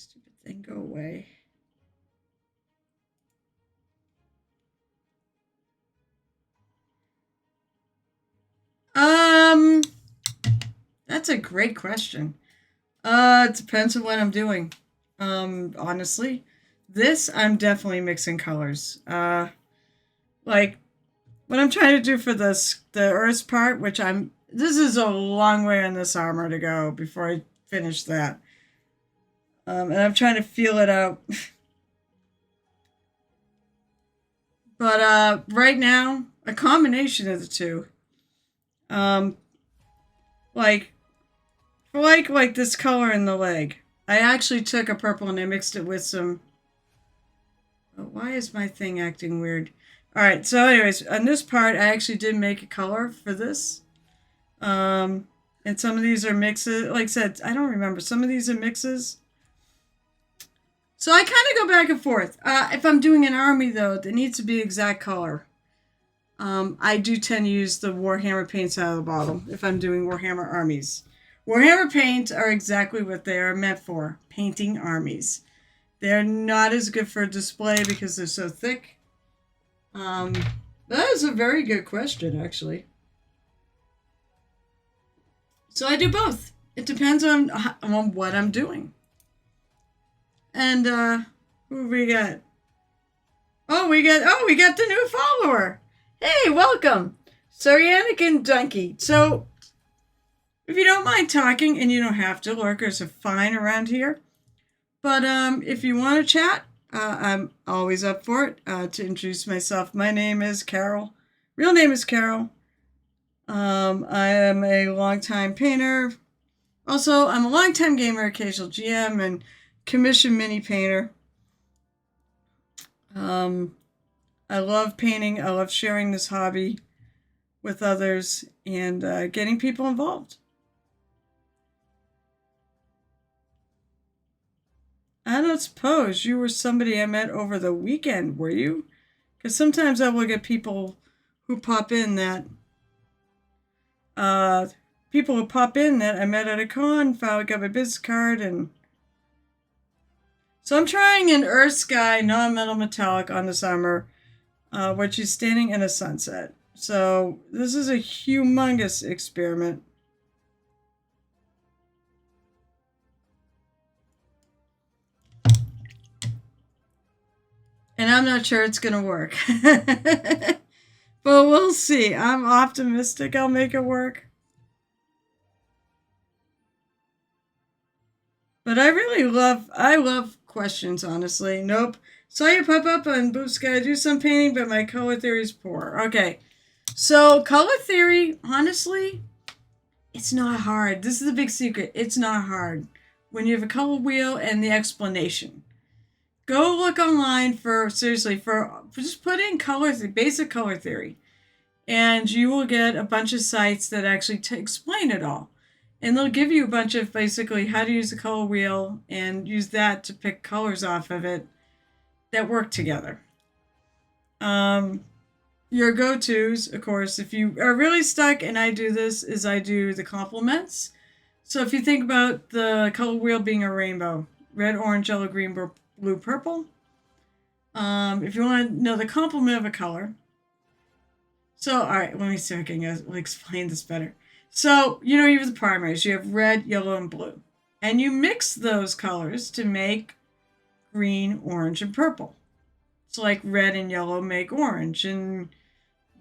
A: Stupid thing, go away. That's a great question. It depends on what I'm doing. Honestly, this I'm definitely mixing colors. Like what I'm trying to do for this, the earth part, this is a long way on this armor to go before I finish that. And I'm trying to feel it out. But right now, a combination of the two. Like for like this color in the leg, I actually took a purple and I mixed it with some. Oh, why is my thing acting weird? All right. So, anyways, on this part, I actually did make a color for this. And some of these are mixes. Like I said, I don't remember. Some of these are mixes. So I kind of go back and forth. If I'm doing an army, though, it needs to be exact color. I do tend to use the Warhammer paints out of the bottle if I'm doing Warhammer armies. Warhammer paints are exactly what they are meant for, painting armies. They're not as good for display because they're so thick. That is a very good question, actually. So I do both. It depends on what I'm doing. And who we got? We got the new follower. Hey, welcome, Sarianic and Donkey. So, if you don't mind talking, and you don't have to, lurkers are fine around here. But if you want to chat, I'm always up for it. To introduce myself, my name is Carol. Real name is Carol. I am a longtime painter. Also, I'm a longtime gamer, occasional GM, and commission mini painter. I love painting. I love sharing this hobby with others and getting people involved. I don't suppose you were somebody I met over the weekend, were you? Because sometimes I will get people who pop in that I met at a con, got my business card, and so I'm trying an Earth Sky non-metal metallic on this armor, which is standing in a sunset. So this is a humongous experiment. And I'm not sure it's going to work. But we'll see. I'm optimistic I'll make it work. But I love questions, honestly. Nope. Saw you pop up on Boot Sky. Do some painting, but my color theory is poor. Okay. So, color theory, honestly, it's not hard. This is the big secret. It's not hard. When you have a color wheel and the explanation. Go look online for just put in basic color theory. And you will get a bunch of sites that actually explain it all. And they'll give you a bunch of basically how to use the color wheel and use that to pick colors off of it that work together. Your go-tos, of course, if you are really stuck, and I do this, is I do the complements. So if you think about the color wheel being a rainbow, red, orange, yellow, green, blue, purple. If you want to know the complement of a color. So, all right, let me see if I can explain this better. So, you have the primaries. You have red, yellow, and blue. And you mix those colors to make green, orange, and purple. So, like red and yellow make orange, and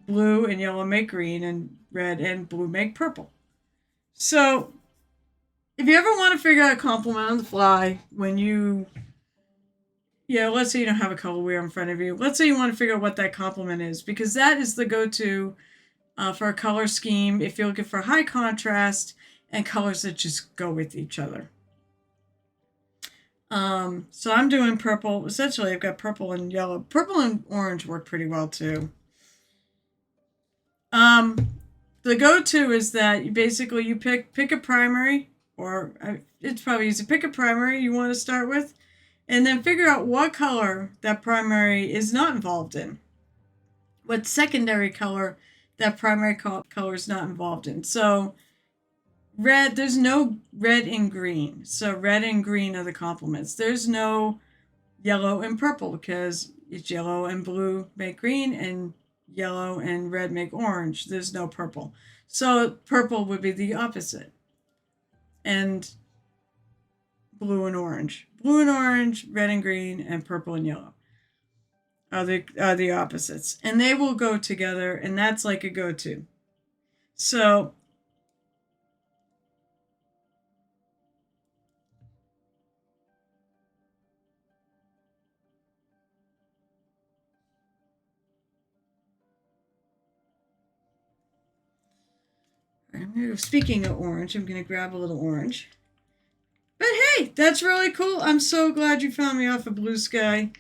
A: blue and yellow make green, and red and blue make purple. So, if you ever want to figure out a complement on the fly when let's say you don't have a color wheel in front of you. Let's say you want to figure out what that complement is, because that is the go-to for a color scheme if you're looking for high contrast and colors that just go with each other. So I'm doing purple. Essentially, I've got purple and yellow. Purple and orange work pretty well, too. The go-to is that you pick a primary, or it's probably easy. Pick a primary you want to start with, and then figure out what color that primary is not involved in. What secondary color that primary color is not involved in. So Red, there's no red and green. So red and green are the complements. There's no yellow and purple because it's yellow and blue make green and yellow and red make orange. There's no purple. So purple would be the opposite. And blue and orange. Blue and orange, red and green, and purple and yellow are the opposites. And they will go together, and that's like a go-to. So speaking of orange, I'm going to grab a little orange. But hey, that's really cool. I'm so glad you found me off of Blue Sky.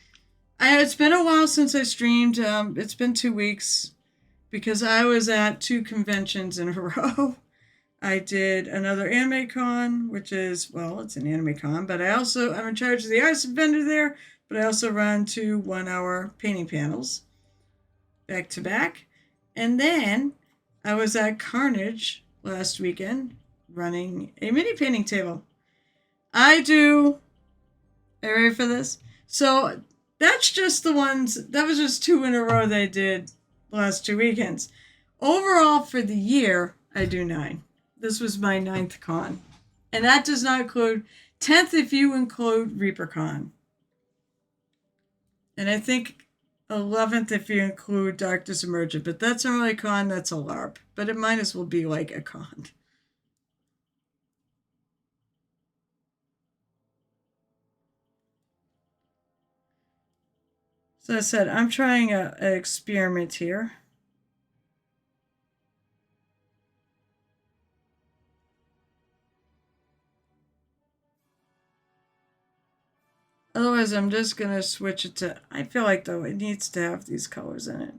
A: It's been a while since I streamed. It's been 2 weeks because I was at 2 conventions in a row. I did another anime con, which is, well, it's an anime con, but I'm in charge of the artist vendor there, but I also run 2 1-hour painting panels back to back. And then I was at Carnage last weekend running a mini painting table. Are you ready for this? So that's just that was just 2 in a row they did last 2 weekends. Overall for the year, I do 9. This was my 9th con. And that does not include 10th if you include ReaperCon. And I think 11th if you include Darkness Emergent. But that's not really a con, that's a LARP. But it might as well be like a con. So I said, I'm trying an experiment here. Otherwise, I'm just going to switch it to... I feel like, though, it needs to have these colors in it.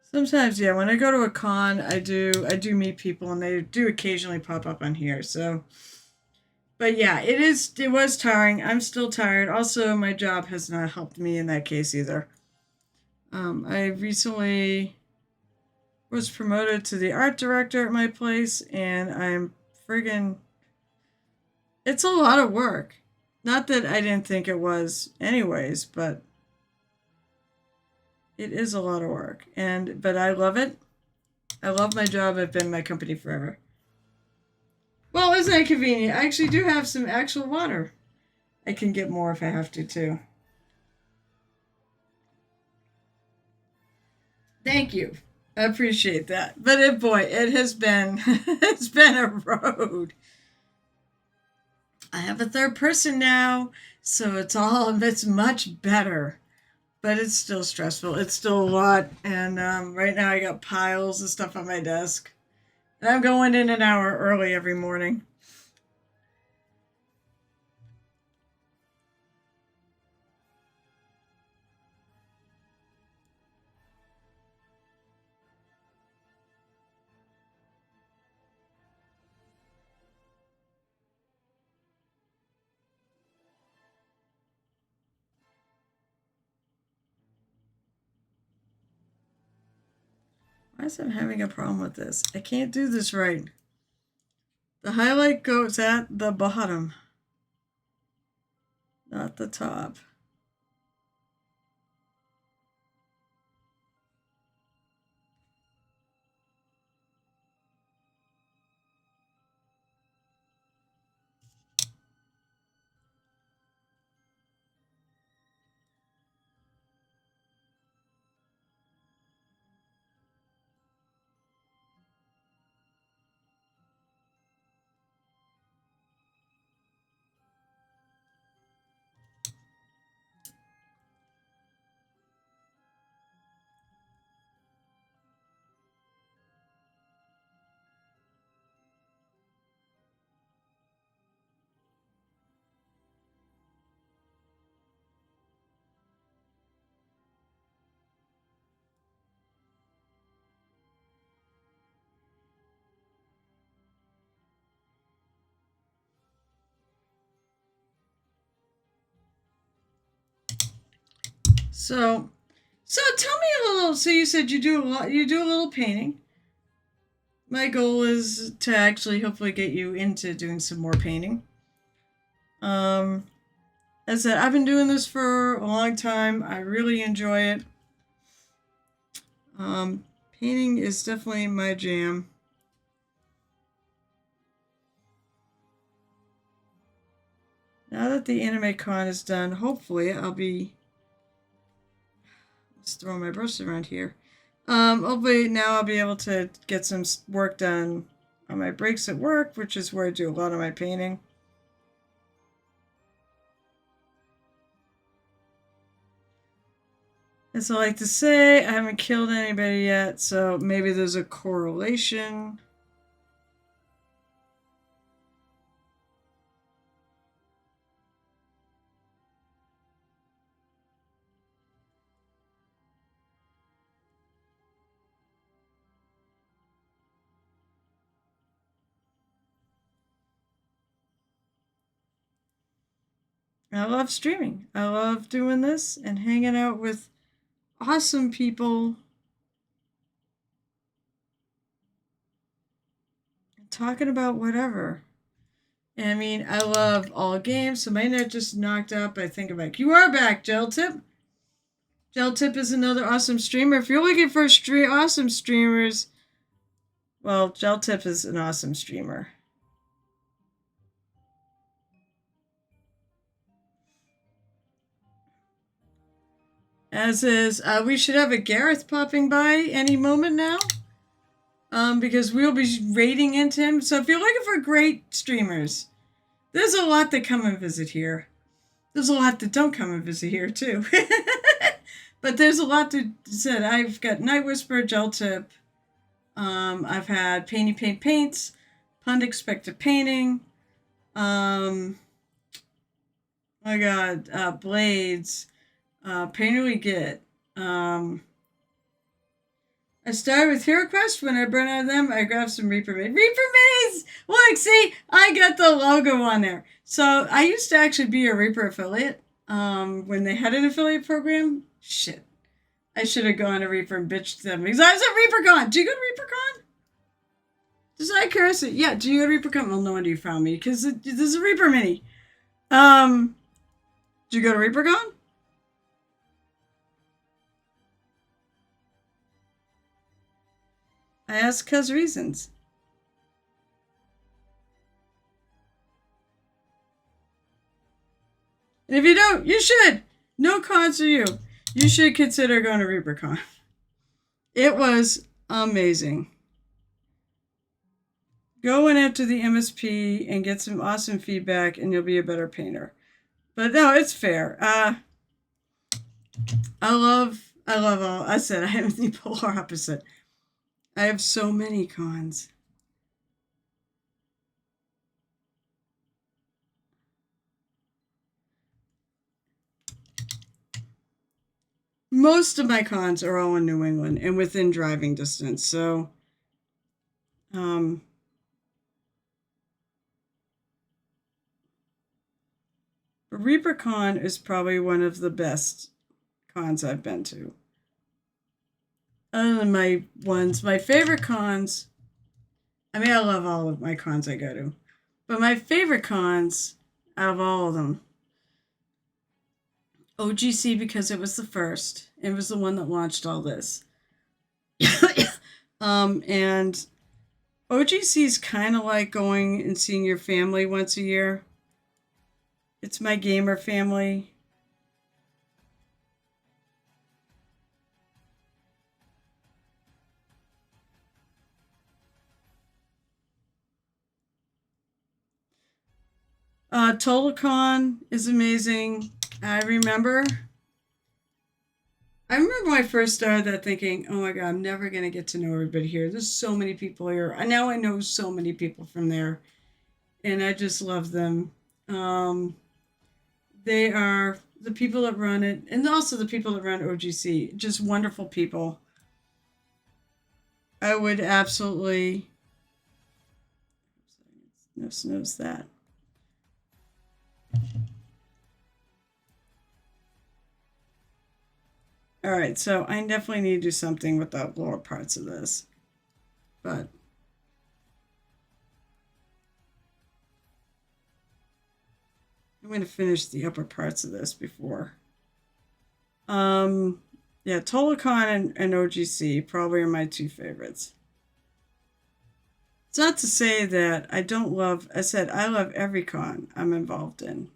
A: Sometimes, yeah, when I go to a con, I do meet people, and they do occasionally pop up on here. So, but yeah, it was tiring. I'm still tired. Also, my job has not helped me in that case either. I recently was promoted to the art director at my place, and I'm friggin' it's a lot of work. Not that I didn't think it was anyways, but it is a lot of work. But I love it. I love my job. I've been in my company forever. Well, isn't that convenient? I actually do have some actual water. I can get more if I have to too. Thank you. I appreciate that. But boy, it has been it's been a road. I have a third person now, so it's much better. But it's still stressful. It's still a lot, and right now I got piles of stuff on my desk. And I'm going in an hour early every morning. Why is I'm having a problem with this? I can't do this right. The highlight goes at the bottom, not the top. So, so tell me a little. So you said you do a lot. You do a little painting. My goal is to actually hopefully get you into doing some more painting. Um, as I said, I've been doing this for a long time. I really enjoy it. Um, Painting is definitely my jam. Now that the anime con is done, hopefully I'll be. Let's throw my brush around here. Hopefully now I'll be able to get some work done on my breaks at work, which is where I do a lot of my painting. As I like to say, I haven't killed anybody yet, so maybe there's a correlation. I love streaming. I love doing this and hanging out with awesome people and talking about whatever. I mean, I love all games, so my internet just knocked up. I think I'm back. You are back, Gel Tip. Gel Tip is another awesome streamer. If you're looking for awesome streamers, well, Gel Tip is an awesome streamer. As is, we should have a Gareth popping by any moment now. Because we'll be raiding into him. So if you're looking for great streamers, there's a lot that come and visit here. There's a lot that don't come and visit here too. But there's a lot that said. I've got Night Whisper, Gel Tip. I've had Painty Paint Paints, Pund Expected Painting. I got Blades, Painterly Git. I started with Hero Quest. When I ran out of them, I grabbed some Reaper Minis. Reaper Minis! Look, see, I got the logo on there. So I used to actually be a Reaper affiliate when they had an affiliate program. Shit. I should have gone to Reaper and bitched them because I was at ReaperCon. Do you go to ReaperCon? Just out of curiosity. Yeah, do you go to ReaperCon? Well, no wonder you found me because this is a Reaper Mini. Do you go to ReaperCon? I ask because reasons. And if you don't, you should. No cons for you. You should consider going to ReaperCon. It was amazing. Go in after the MSP and get some awesome feedback, and you'll be a better painter. But no, it's fair. I love all. I said I am the polar opposite. I have so many cons. Most of my cons are all in New England and within driving distance. So, ReaperCon is probably one of the best cons I've been to. Other than my favorite cons, I mean, I love all of my cons I go to, but my favorite cons out of all of them, OGC because it was the first. It was the one that launched all this. And OGC is kind of like going and seeing your family once a year. It's my gamer family. TotalCon is amazing. I remember when I first started that thinking, oh my God, I'm never going to get to know everybody here. There's so many people here. Now I know so many people from there. And I just love them. They are the people that run it, and also the people that run OGC. Just wonderful people. I would absolutely. Knows that. Alright, so I definitely need to do something with the lower parts of this. But I'm going to finish the upper parts of this before. Yeah, Tolacon and OGC probably are my two favorites. It's not to say that I don't love, I said I love every con I'm involved in.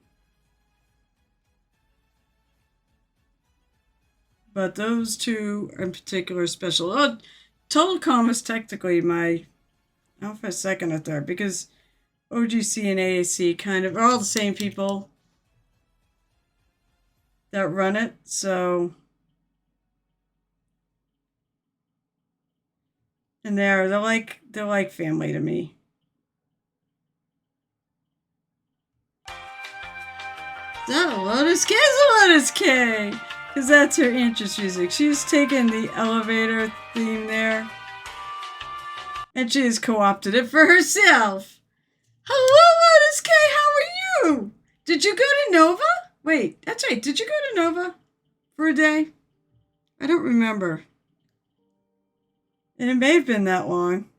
A: But those two in particular are special. Oh, Tolacon was technically my, I don't know if I second or third, because OGC and AAC kind of are all the same people that run it, so. And they're like family to me. So Lotus K is a Lotus K, because that's her interest music. She's taken the elevator theme there, and she has co-opted it for herself. Hello, Lotus K. How are you? Did you go to Nova? Wait, that's right. Did you go to Nova for a day? I don't remember. And it may have been that long.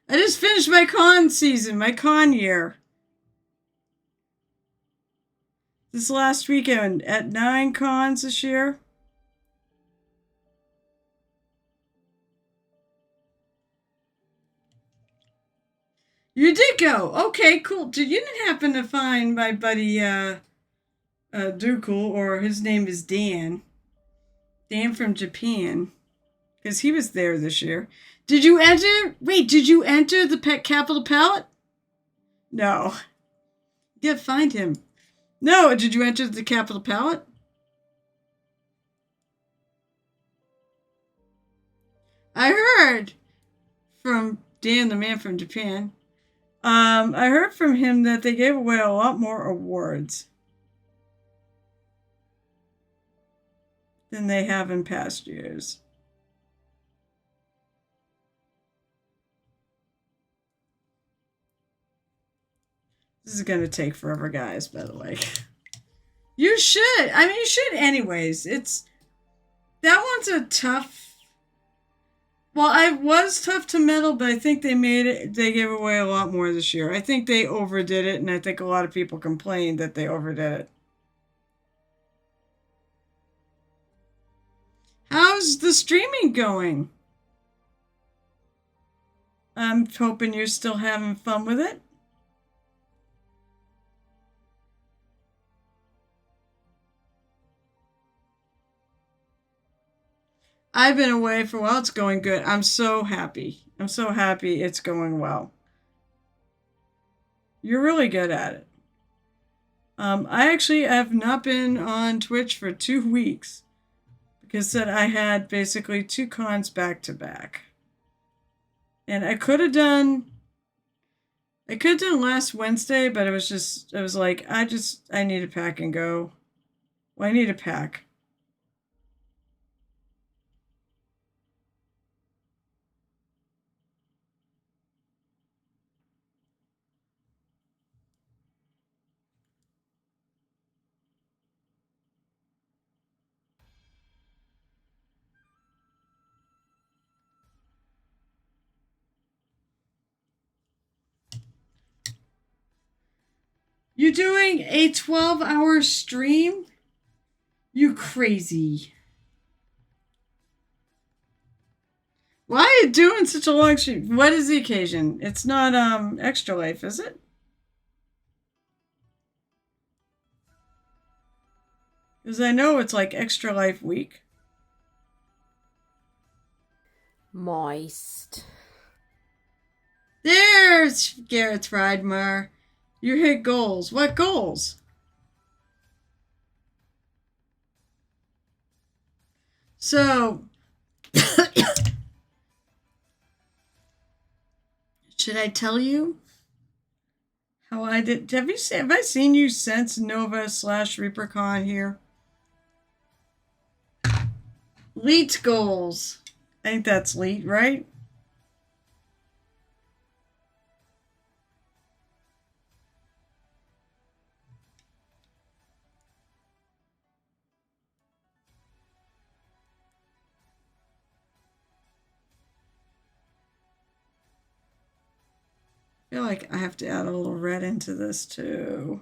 A: I just finished my con season, my con year. This last weekend at 9 cons this year. You did go. Okay, cool. You didn't happen to find my buddy Dookel, or his name is Dan. Dan from Japan. Because he was there this year. Did you enter? Wait, did you enter the Pet Capital Palette? No. Yeah, find him. No, did you enter the Capital Palette? I heard from Dan, the man from Japan. I heard from him that they gave away a lot more awards than they have in past years. This is going to take forever, guys, by the way. You should. I mean, you should anyways. That one's a tough. Well, I was tough to metal, but I think they gave away a lot more this year. I think they overdid it, and I think a lot of people complained that they overdid it. How's the streaming going? I'm hoping you're still having fun with it. I've been away for a while. It's going good. I'm so happy. I'm so happy it's going well. You're really good at it. I actually have not been on Twitch for 2 weeks because I had basically 2 cons back to back. And I could have done last Wednesday, but it was like, I need to pack and go. Well, I need to pack. You doing a 12-hour stream? You crazy. Why are you doing such a long stream? What is the occasion? It's not Extra Life, is it? Because I know it's like Extra Life week.
B: Moist.
A: There's Garrett's Ridemar. You hit goals. What goals? So, should I tell you how I did? Have I seen you since Nova / ReaperCon here? Leet goals. I think that's Leet, right? I feel like I have to add a little red into this too.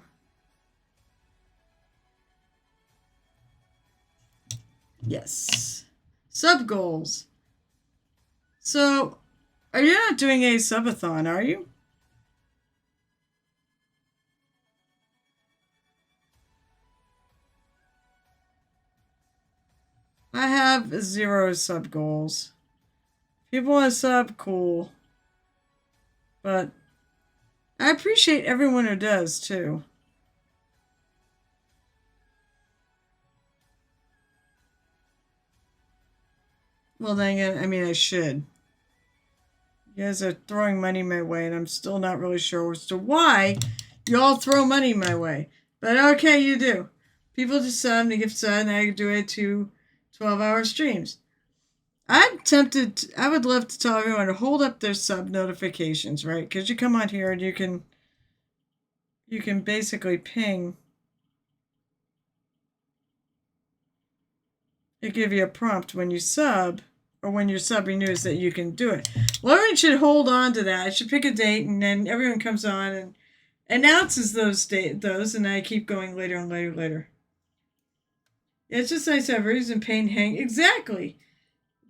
A: Yes. Sub goals. So, are you not doing a subathon, are you? I have 0 sub goals. People want to sub, cool. But I appreciate everyone who does, too. Well, dang it. I mean, I should. You guys are throwing money my way, and I'm still not really sure as to why you all throw money my way. But okay, you do. People just sub, they give sub, and I do it to 12-hour streams. I'm tempted, I would love to tell everyone to hold up their sub notifications, right? Because you come on here and you can basically ping. It give you a prompt when you sub, or when your sub renews, that you can do it. Well, everyone should hold on to that. I should pick a date, and then everyone comes on and announces those, and I keep going later and later. It's just nice to have a reason to paint, hang. Exactly.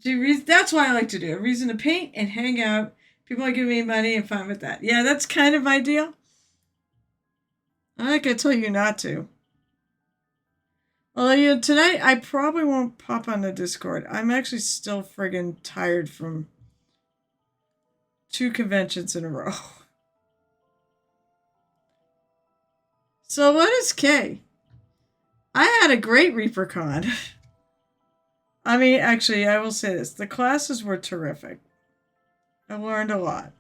A: That's why I like to do it. A reason to paint and hang out. People are giving me money and fine with that. Yeah, that's kind of ideal. I like I tell you not to. Although, tonight I probably won't pop on the Discord. I'm actually still friggin' tired from 2 conventions in a row. So what is K? I had a great ReaperCon. I mean, actually, I will say this. The classes were terrific. I learned a lot.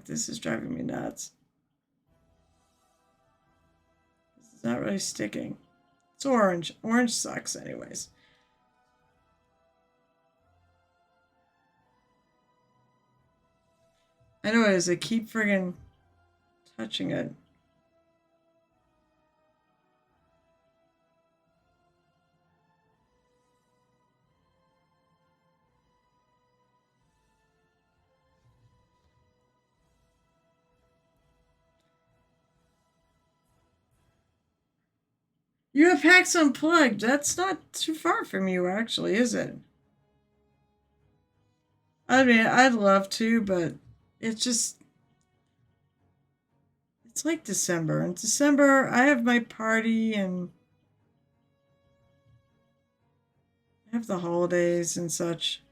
A: This is driving me nuts. This is not really sticking. It's orange. Orange sucks anyways. I know it is. I keep friggin' touching it. You have PAX Unplugged. That's not too far from you, actually, is it? I mean, I'd love to, but it's just... It's like December. In December, I have my party and I have the holidays and such.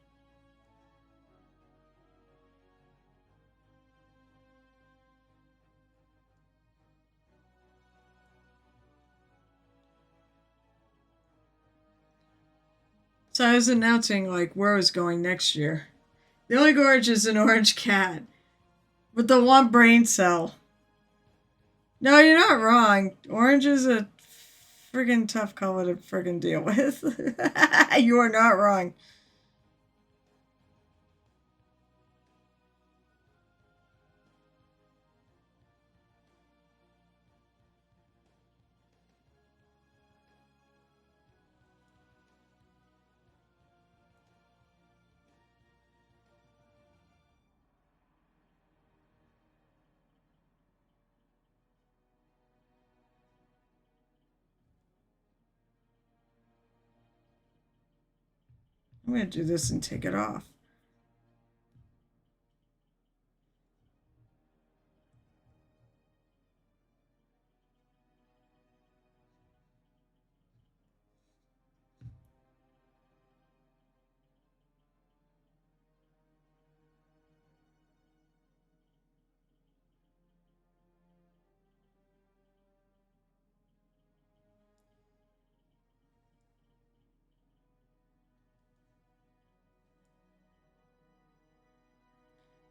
A: So I was announcing like where I was going next year. The only gorge is an orange cat with the one brain cell. No, you're not wrong. Orange is a friggin' tough color to friggin' deal with. You are not wrong. I'm going to do this and take it off.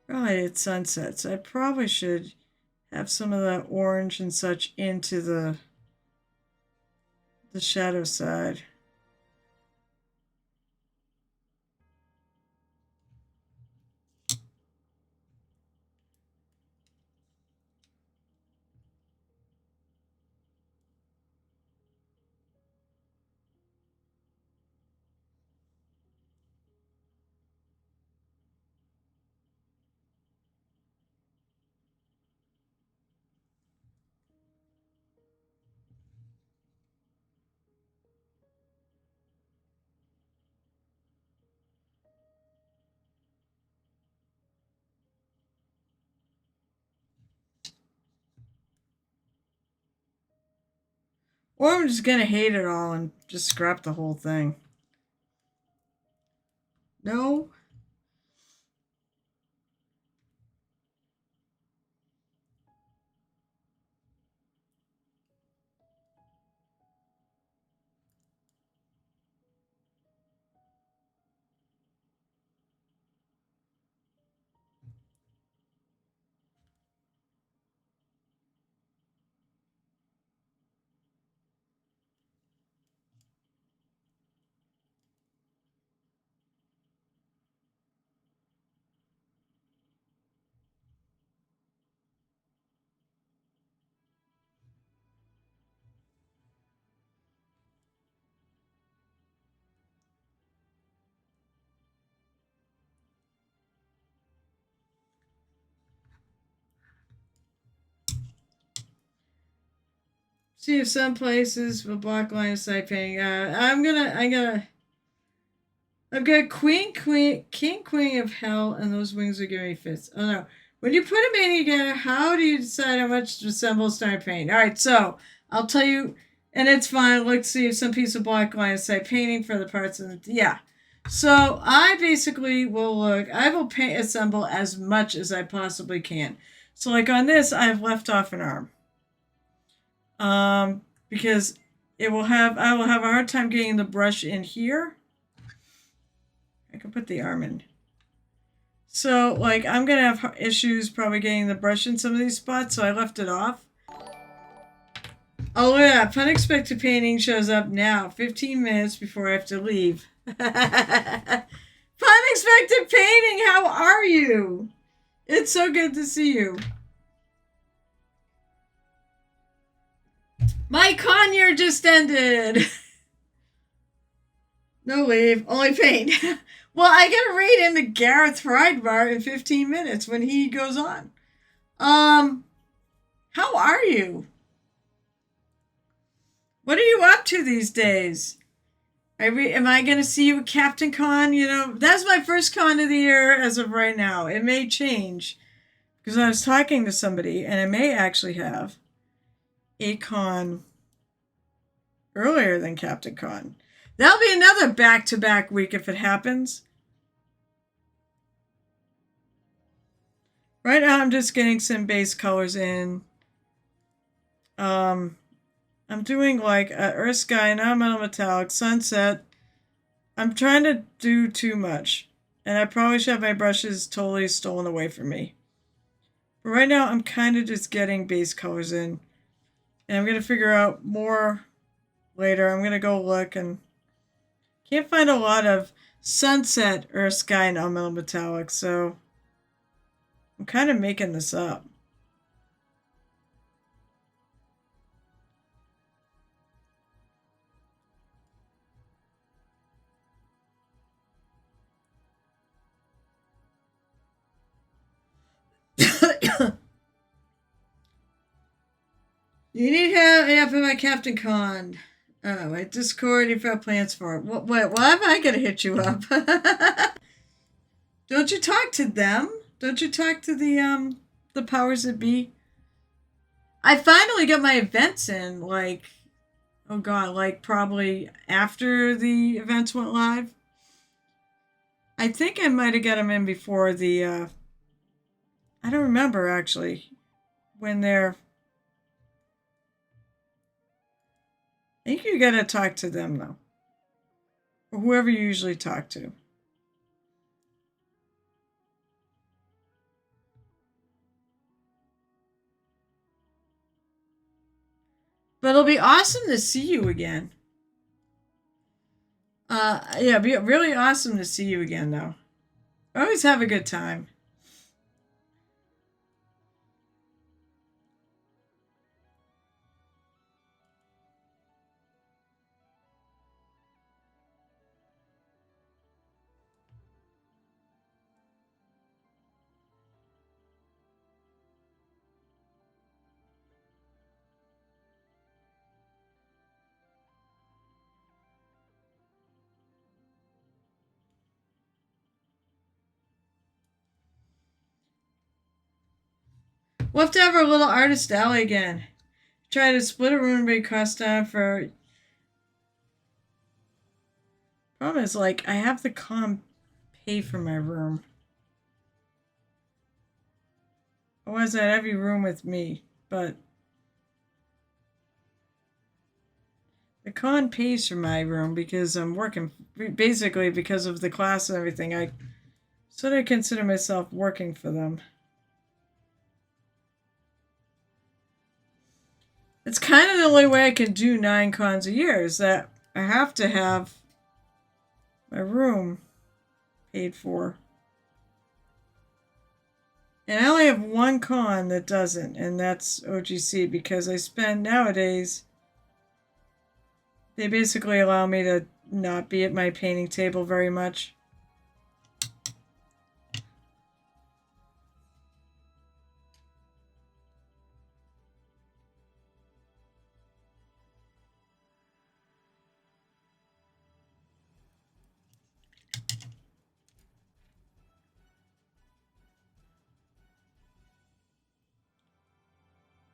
A: Right, it's sunset, so I probably should have some of that orange and such into the shadow side. Or I'm just going to hate it all and just scrap the whole thing. No? See if some places will block line of sight painting. I've got King, Queen of Hell, and those wings are giving me fits. Oh no. When you put a painting together, how do you decide how much to assemble start painting? Alright, so I'll tell you, and it's fine. Let's see if some piece of black line of sight painting for the parts of the, yeah. So I basically will look, I will paint assemble as much as I possibly can. So like on this, I've left off an arm. Because I will have a hard time getting the brush in here. I can put the arm in. So, like, I'm going to have issues probably getting the brush in some of these spots, so I left it off. Oh, yeah, unexpected painting shows up now, 15 minutes before I have to leave. Unexpected painting, how are you? It's so good to see you. My con year just ended. No leave, only paint. Well, I gotta read into Gareth Freidmar in 15 minutes when he goes on. How are you? What are you up to these days? Am I gonna see you at Captain Con? You know, that's my first con of the year as of right now. It may change because I was talking to somebody, and I may actually have a con earlier than Captain Con. That'll be another back-to-back week if it happens. Right now, I'm just getting some base colors in. I'm doing like Earth Sky, non-metal metallic, sunset. I'm trying to do too much. And I probably should have my brushes totally stolen away from me. But right now, I'm kind of just getting base colors in. And I'm going to figure out more later. I'm going to go look and can't find a lot of sunset Earth Sky non-metal metallic, so I'm kind of making this up. You need help in my Captain Con. Oh, my Discord, you've got plans for it. Why am I going to hit you up? Don't you talk to them? Don't you talk to the powers that be? I finally got my events in, like, oh god, like probably after the events went live. I think I might have got them in before the, I don't remember actually when they're, I think you gotta talk to them though. Or whoever you usually talk to. But it'll be awesome to see you again. Yeah, it'd be really awesome to see you again though. Always have a good time. We'll have to have our little artist alley again. Try to split a room and be cost down for. Problem is, like, I have the con pay for my room. Otherwise, I'd have you room with me, but the con pays for my room because I'm working, basically because of the class and everything. I sort of consider myself working for them. It's kind of the only way I can do 9 cons a year is that I have to have my room paid for. And I only have one con that doesn't, and that's OGC, because I spend nowadays, they basically allow me to not be at my painting table very much.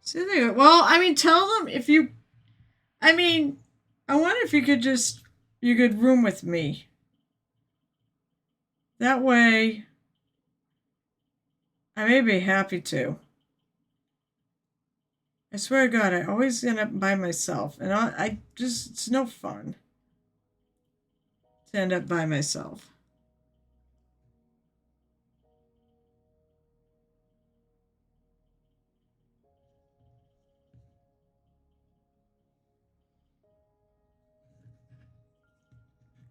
A: So there, well, I mean, tell them if you, I mean, I wonder if you could room with me. That way, I may be happy to. I swear to God, I always end up by myself, and I just, it's no fun to end up by myself.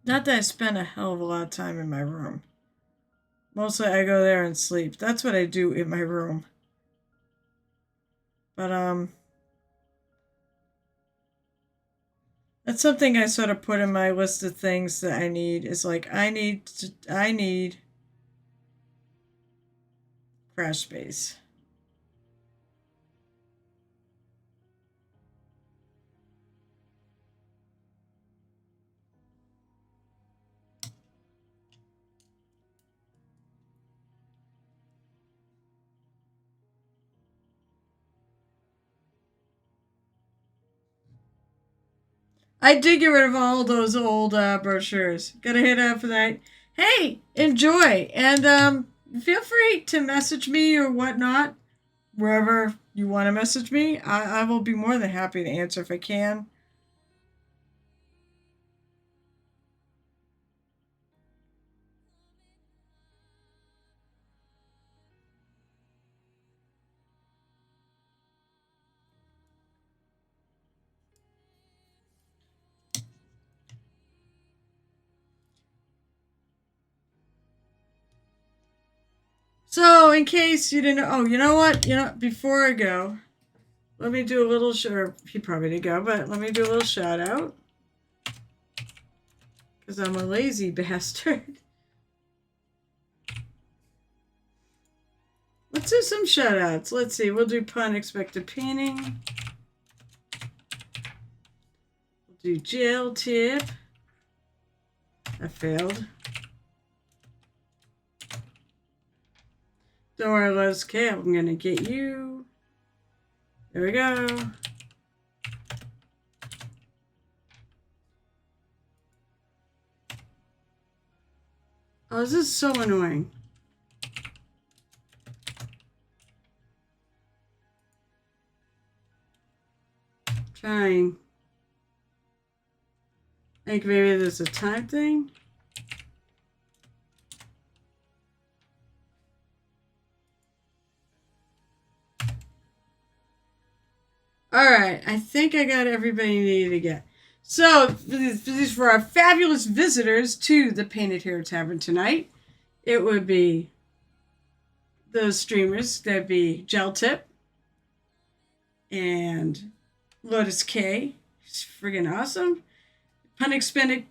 A: Not that I spend a hell of a lot of time in my room. Mostly I go there and sleep. That's what I do in my room. But, that's something I sort of put in my list of things that I need. Is like, I need crash space. I did get rid of all those old brochures. Gotta hit up for that. Hey, enjoy. And feel free to message me or whatnot, wherever you want to message me. I will be more than happy to answer if I can. So, in case you didn't know, oh, you know what? Before I go, let me do a little, he probably didn't go, but let me do a little shout out. Because I'm a lazy bastard. Let's do some shout outs. Let's see, we'll do Unexpected Painting. We'll do Jail Tip. I failed. Don't worry, Les K. I'm gonna get you. There we go. Oh, this is so annoying. Trying. I think maybe there's a time thing. All right, I think I got everybody needed to get. So, for our fabulous visitors to the Painted Hero Tavern tonight, it would be those streamers. That'd be Gel Tip and Lotus K. She's friggin' awesome. Unexpected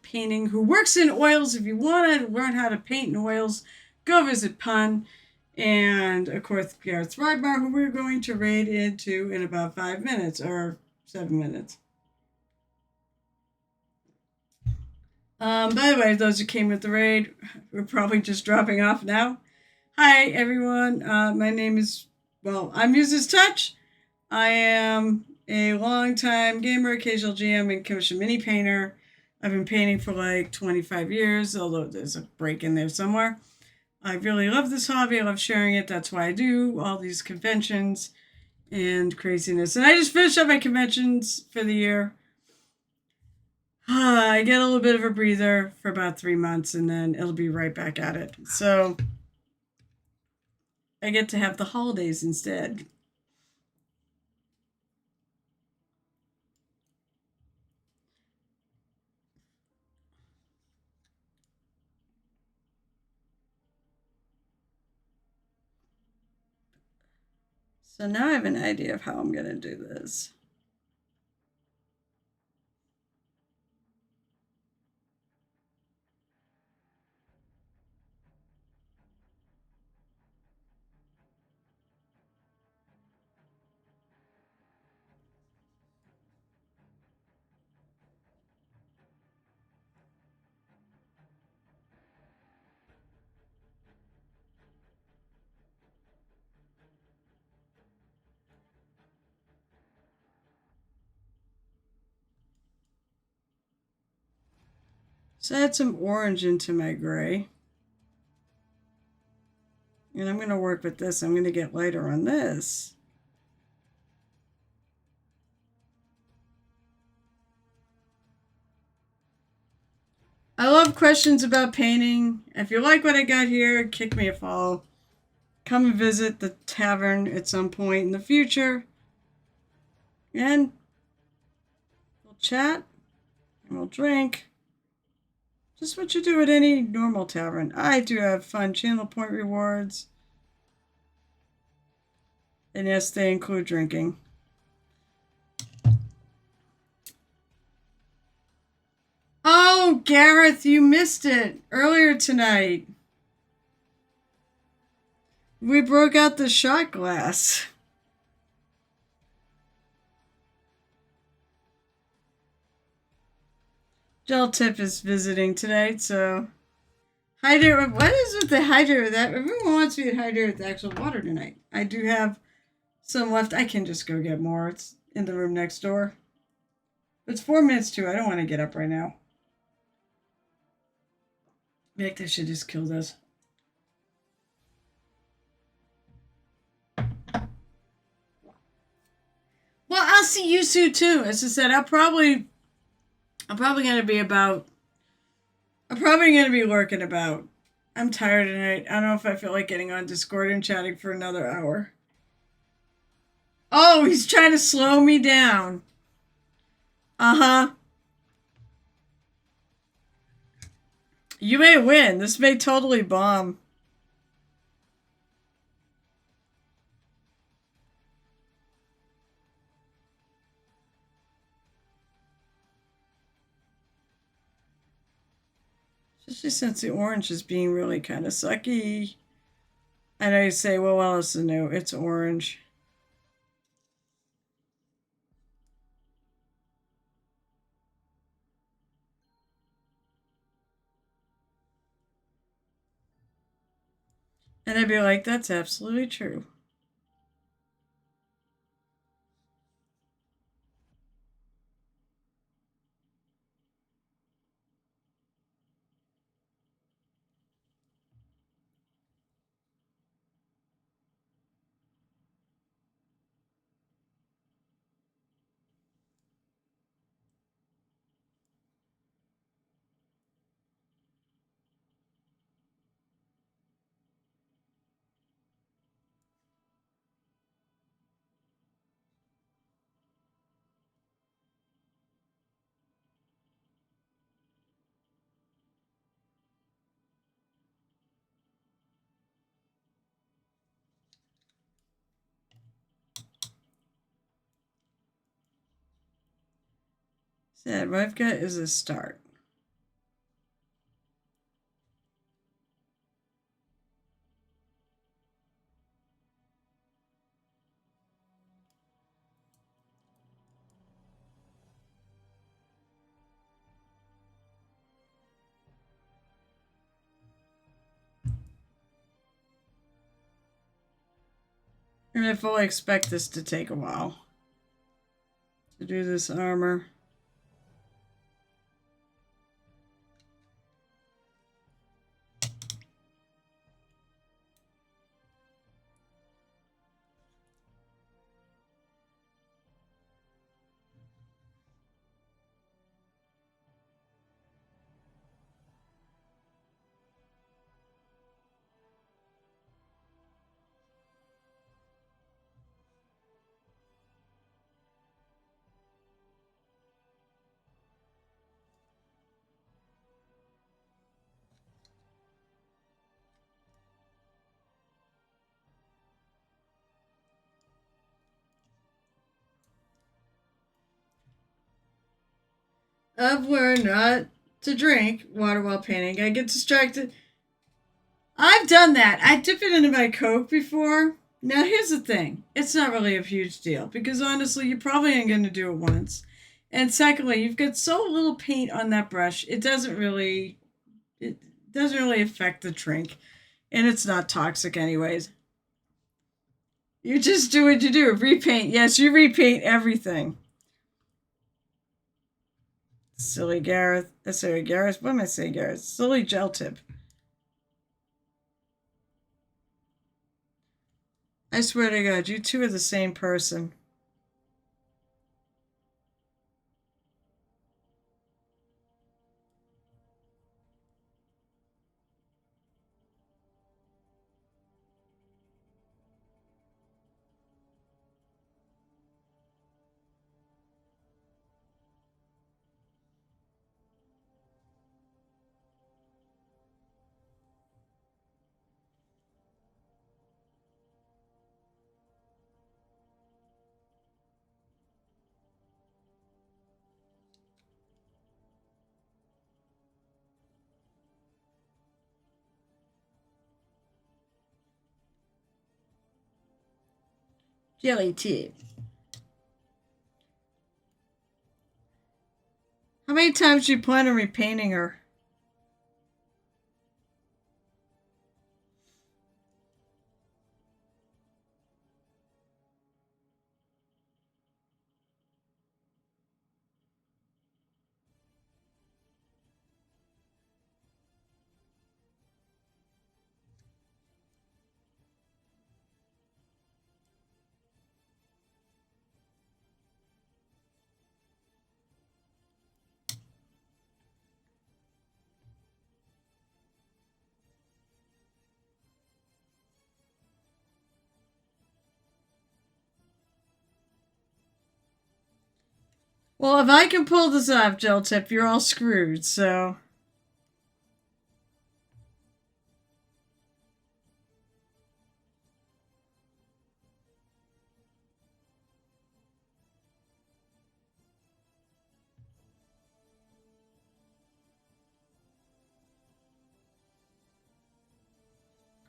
A: Painting, who works in oils. If you want to learn how to paint in oils, go visit Pun. And, of course, Gareth Rybar, who we're going to raid into in about 5 minutes, or 7 minutes. By the way, those who came with the raid, we're probably just dropping off now. Hi, everyone. My name is, I'm Muse's Touch. I am a longtime gamer, occasional GM, and commission mini painter. I've been painting for like 25 years, although there's a break in there somewhere. I really love this hobby. I love sharing it. That's why I do all these conventions and craziness. And I just finished up my conventions for the year. I get a little bit of a breather for about 3 months and then it'll be right back at it. So I get to have the holidays instead. So now I have an idea of how I'm going to do this. So I add some orange into my gray. And I'm going to work with this. I'm going to get lighter on this. I love questions about painting. If you like what I got here, kick me a follow. Come and visit the tavern at some point in the future. And we'll chat and we'll drink. Just what you do at any normal tavern. I do have fun channel point rewards. And yes, they include drinking. Oh, Gareth, you missed it earlier tonight. We broke out the shot glass. Gel Tip is visiting tonight, so hydrate. What is with the hydrate with that? Everyone wants me to hydrate with actual water tonight. I do have some left. I can just go get more. It's in the room next door. It's 4 minutes to. I don't want to get up right now. Maybe they should just kill this. Well, I'll see you soon too. As I said, I'm probably gonna be about. I'm probably gonna be lurking about. I'm tired tonight. I don't know if I feel like getting on Discord and chatting for another hour. Oh, he's trying to slow me down. Uh-huh. You may win. This may totally bomb. Especially since the orange is being really kind of sucky. I know you say, well, what else is new? It's orange. And I'd be like, that's absolutely true. Said, what I've got is a start. And I fully expect this to take a while. to do this armor. I've learned not to drink water while painting. I get distracted. I've done that. I dip it into my Coke before. Now, here's the thing. It's not really a huge deal because honestly, you probably ain't going to do it once. And secondly, you've got so little paint on that brush, it doesn't really affect the drink. And it's not toxic anyways. You just do what you do. Repaint. Yes, you repaint everything. Silly Gareth. Sorry, Gareth. What am I saying, Gareth? Silly gel tip. I swear to God, you two are the same person. Jelly tip. How many times do you plan on repainting her? Well, if I can pull this off, gel tip, you're all screwed, so.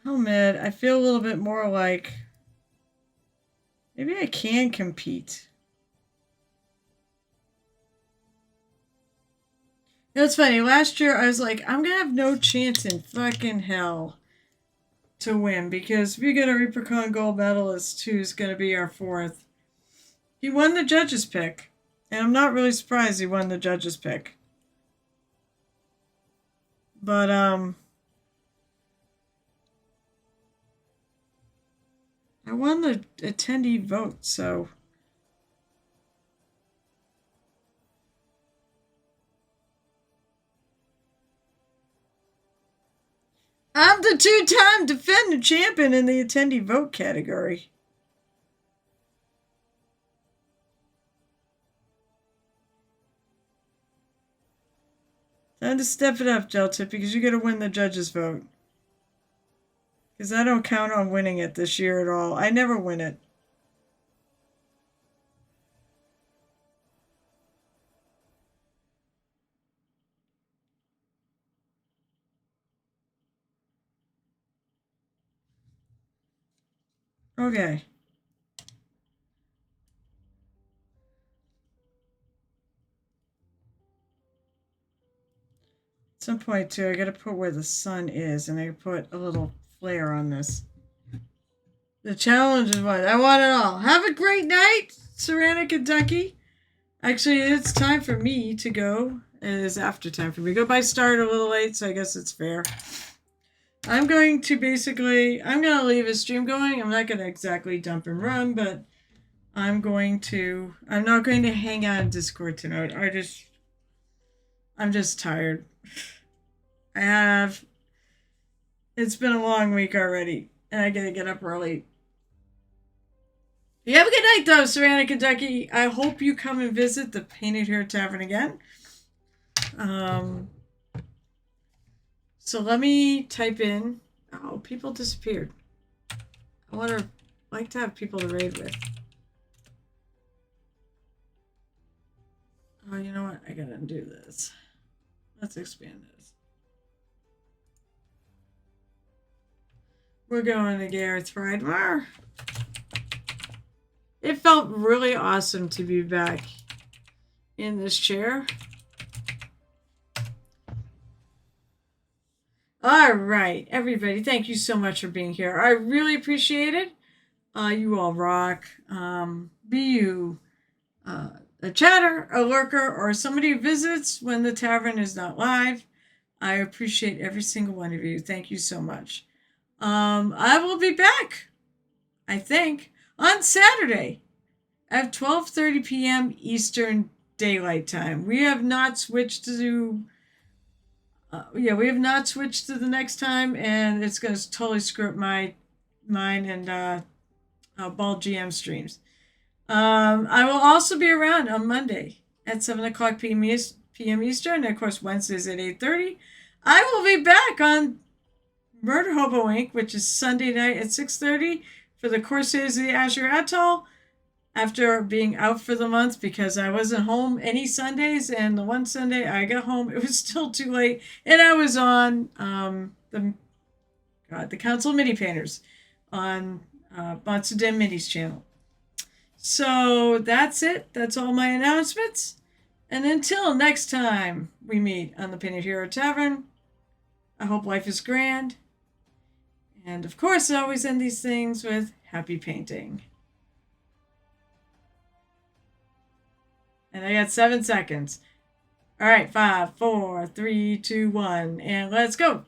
A: Oh, man, I feel a little bit more like maybe I can compete. You know, it's funny. Last year, I was like, I'm going to have no chance in fucking hell to win because we get a Reapercon gold medalist who's going to be our fourth. He won the judges' pick, and I'm not really surprised he won the judges' pick. But, I won the attendee vote, so. I'm the two-time defending champion in the attendee vote category. Time to step it up, gel tip, because you got to win the judges' vote. Because I don't count on winning it this year at all. I never win it. Okay. At some point, too, I got to put where the sun is, and I put a little flare on this. The challenge is what? I want it all. Have a great night, Sarana, Kentucky. Actually, it's time for me to go. It is after time for me to go. But I started a little late, so I guess it's fair. I'm going to leave a stream going. I'm not going to exactly dump and run, but I'm not going to hang out in Discord tonight. I'm just tired. It's been a long week already, and I gotta get up early. You have a good night, though, Savannah, Kentucky. I hope you come and visit the Painted Hair Tavern again. So let me type in. Oh, people disappeared. I like to have people to raid with. Oh, you know what? I gotta undo this. Let's expand this. We're going to Gareth Friedmar. It felt really awesome to be back in this chair. All right, everybody, thank you so much for being here. I really appreciate it. You all rock. Be you a chatter, a lurker, or somebody who visits when the tavern is not live. I appreciate every single one of you. Thank you so much. I will be back, I think, on Saturday at 12:30 p.m. Eastern Daylight Time. We have not switched to we have not switched to the next time, and it's going to totally screw up mine and Ball GM streams. I will also be around on Monday at 7 o'clock p.m. Eastern, and of course Wednesdays at 8:30. I will be back on Murder Hobo Inc., which is Sunday night at 6:30 for the Corsairs of the Azure Atoll, after being out for the month because I wasn't home any Sundays, and the one Sunday I got home, it was still too late, and I was on the Council of Mini Painters on Bonsudim Minis channel. So that's it. That's all my announcements. And until next time we meet on the Painted Hero Tavern, I hope life is grand. And of course, I always end these things with happy painting. And I got 7 seconds. All right, 5, 4, 3, 2, 1, and let's go.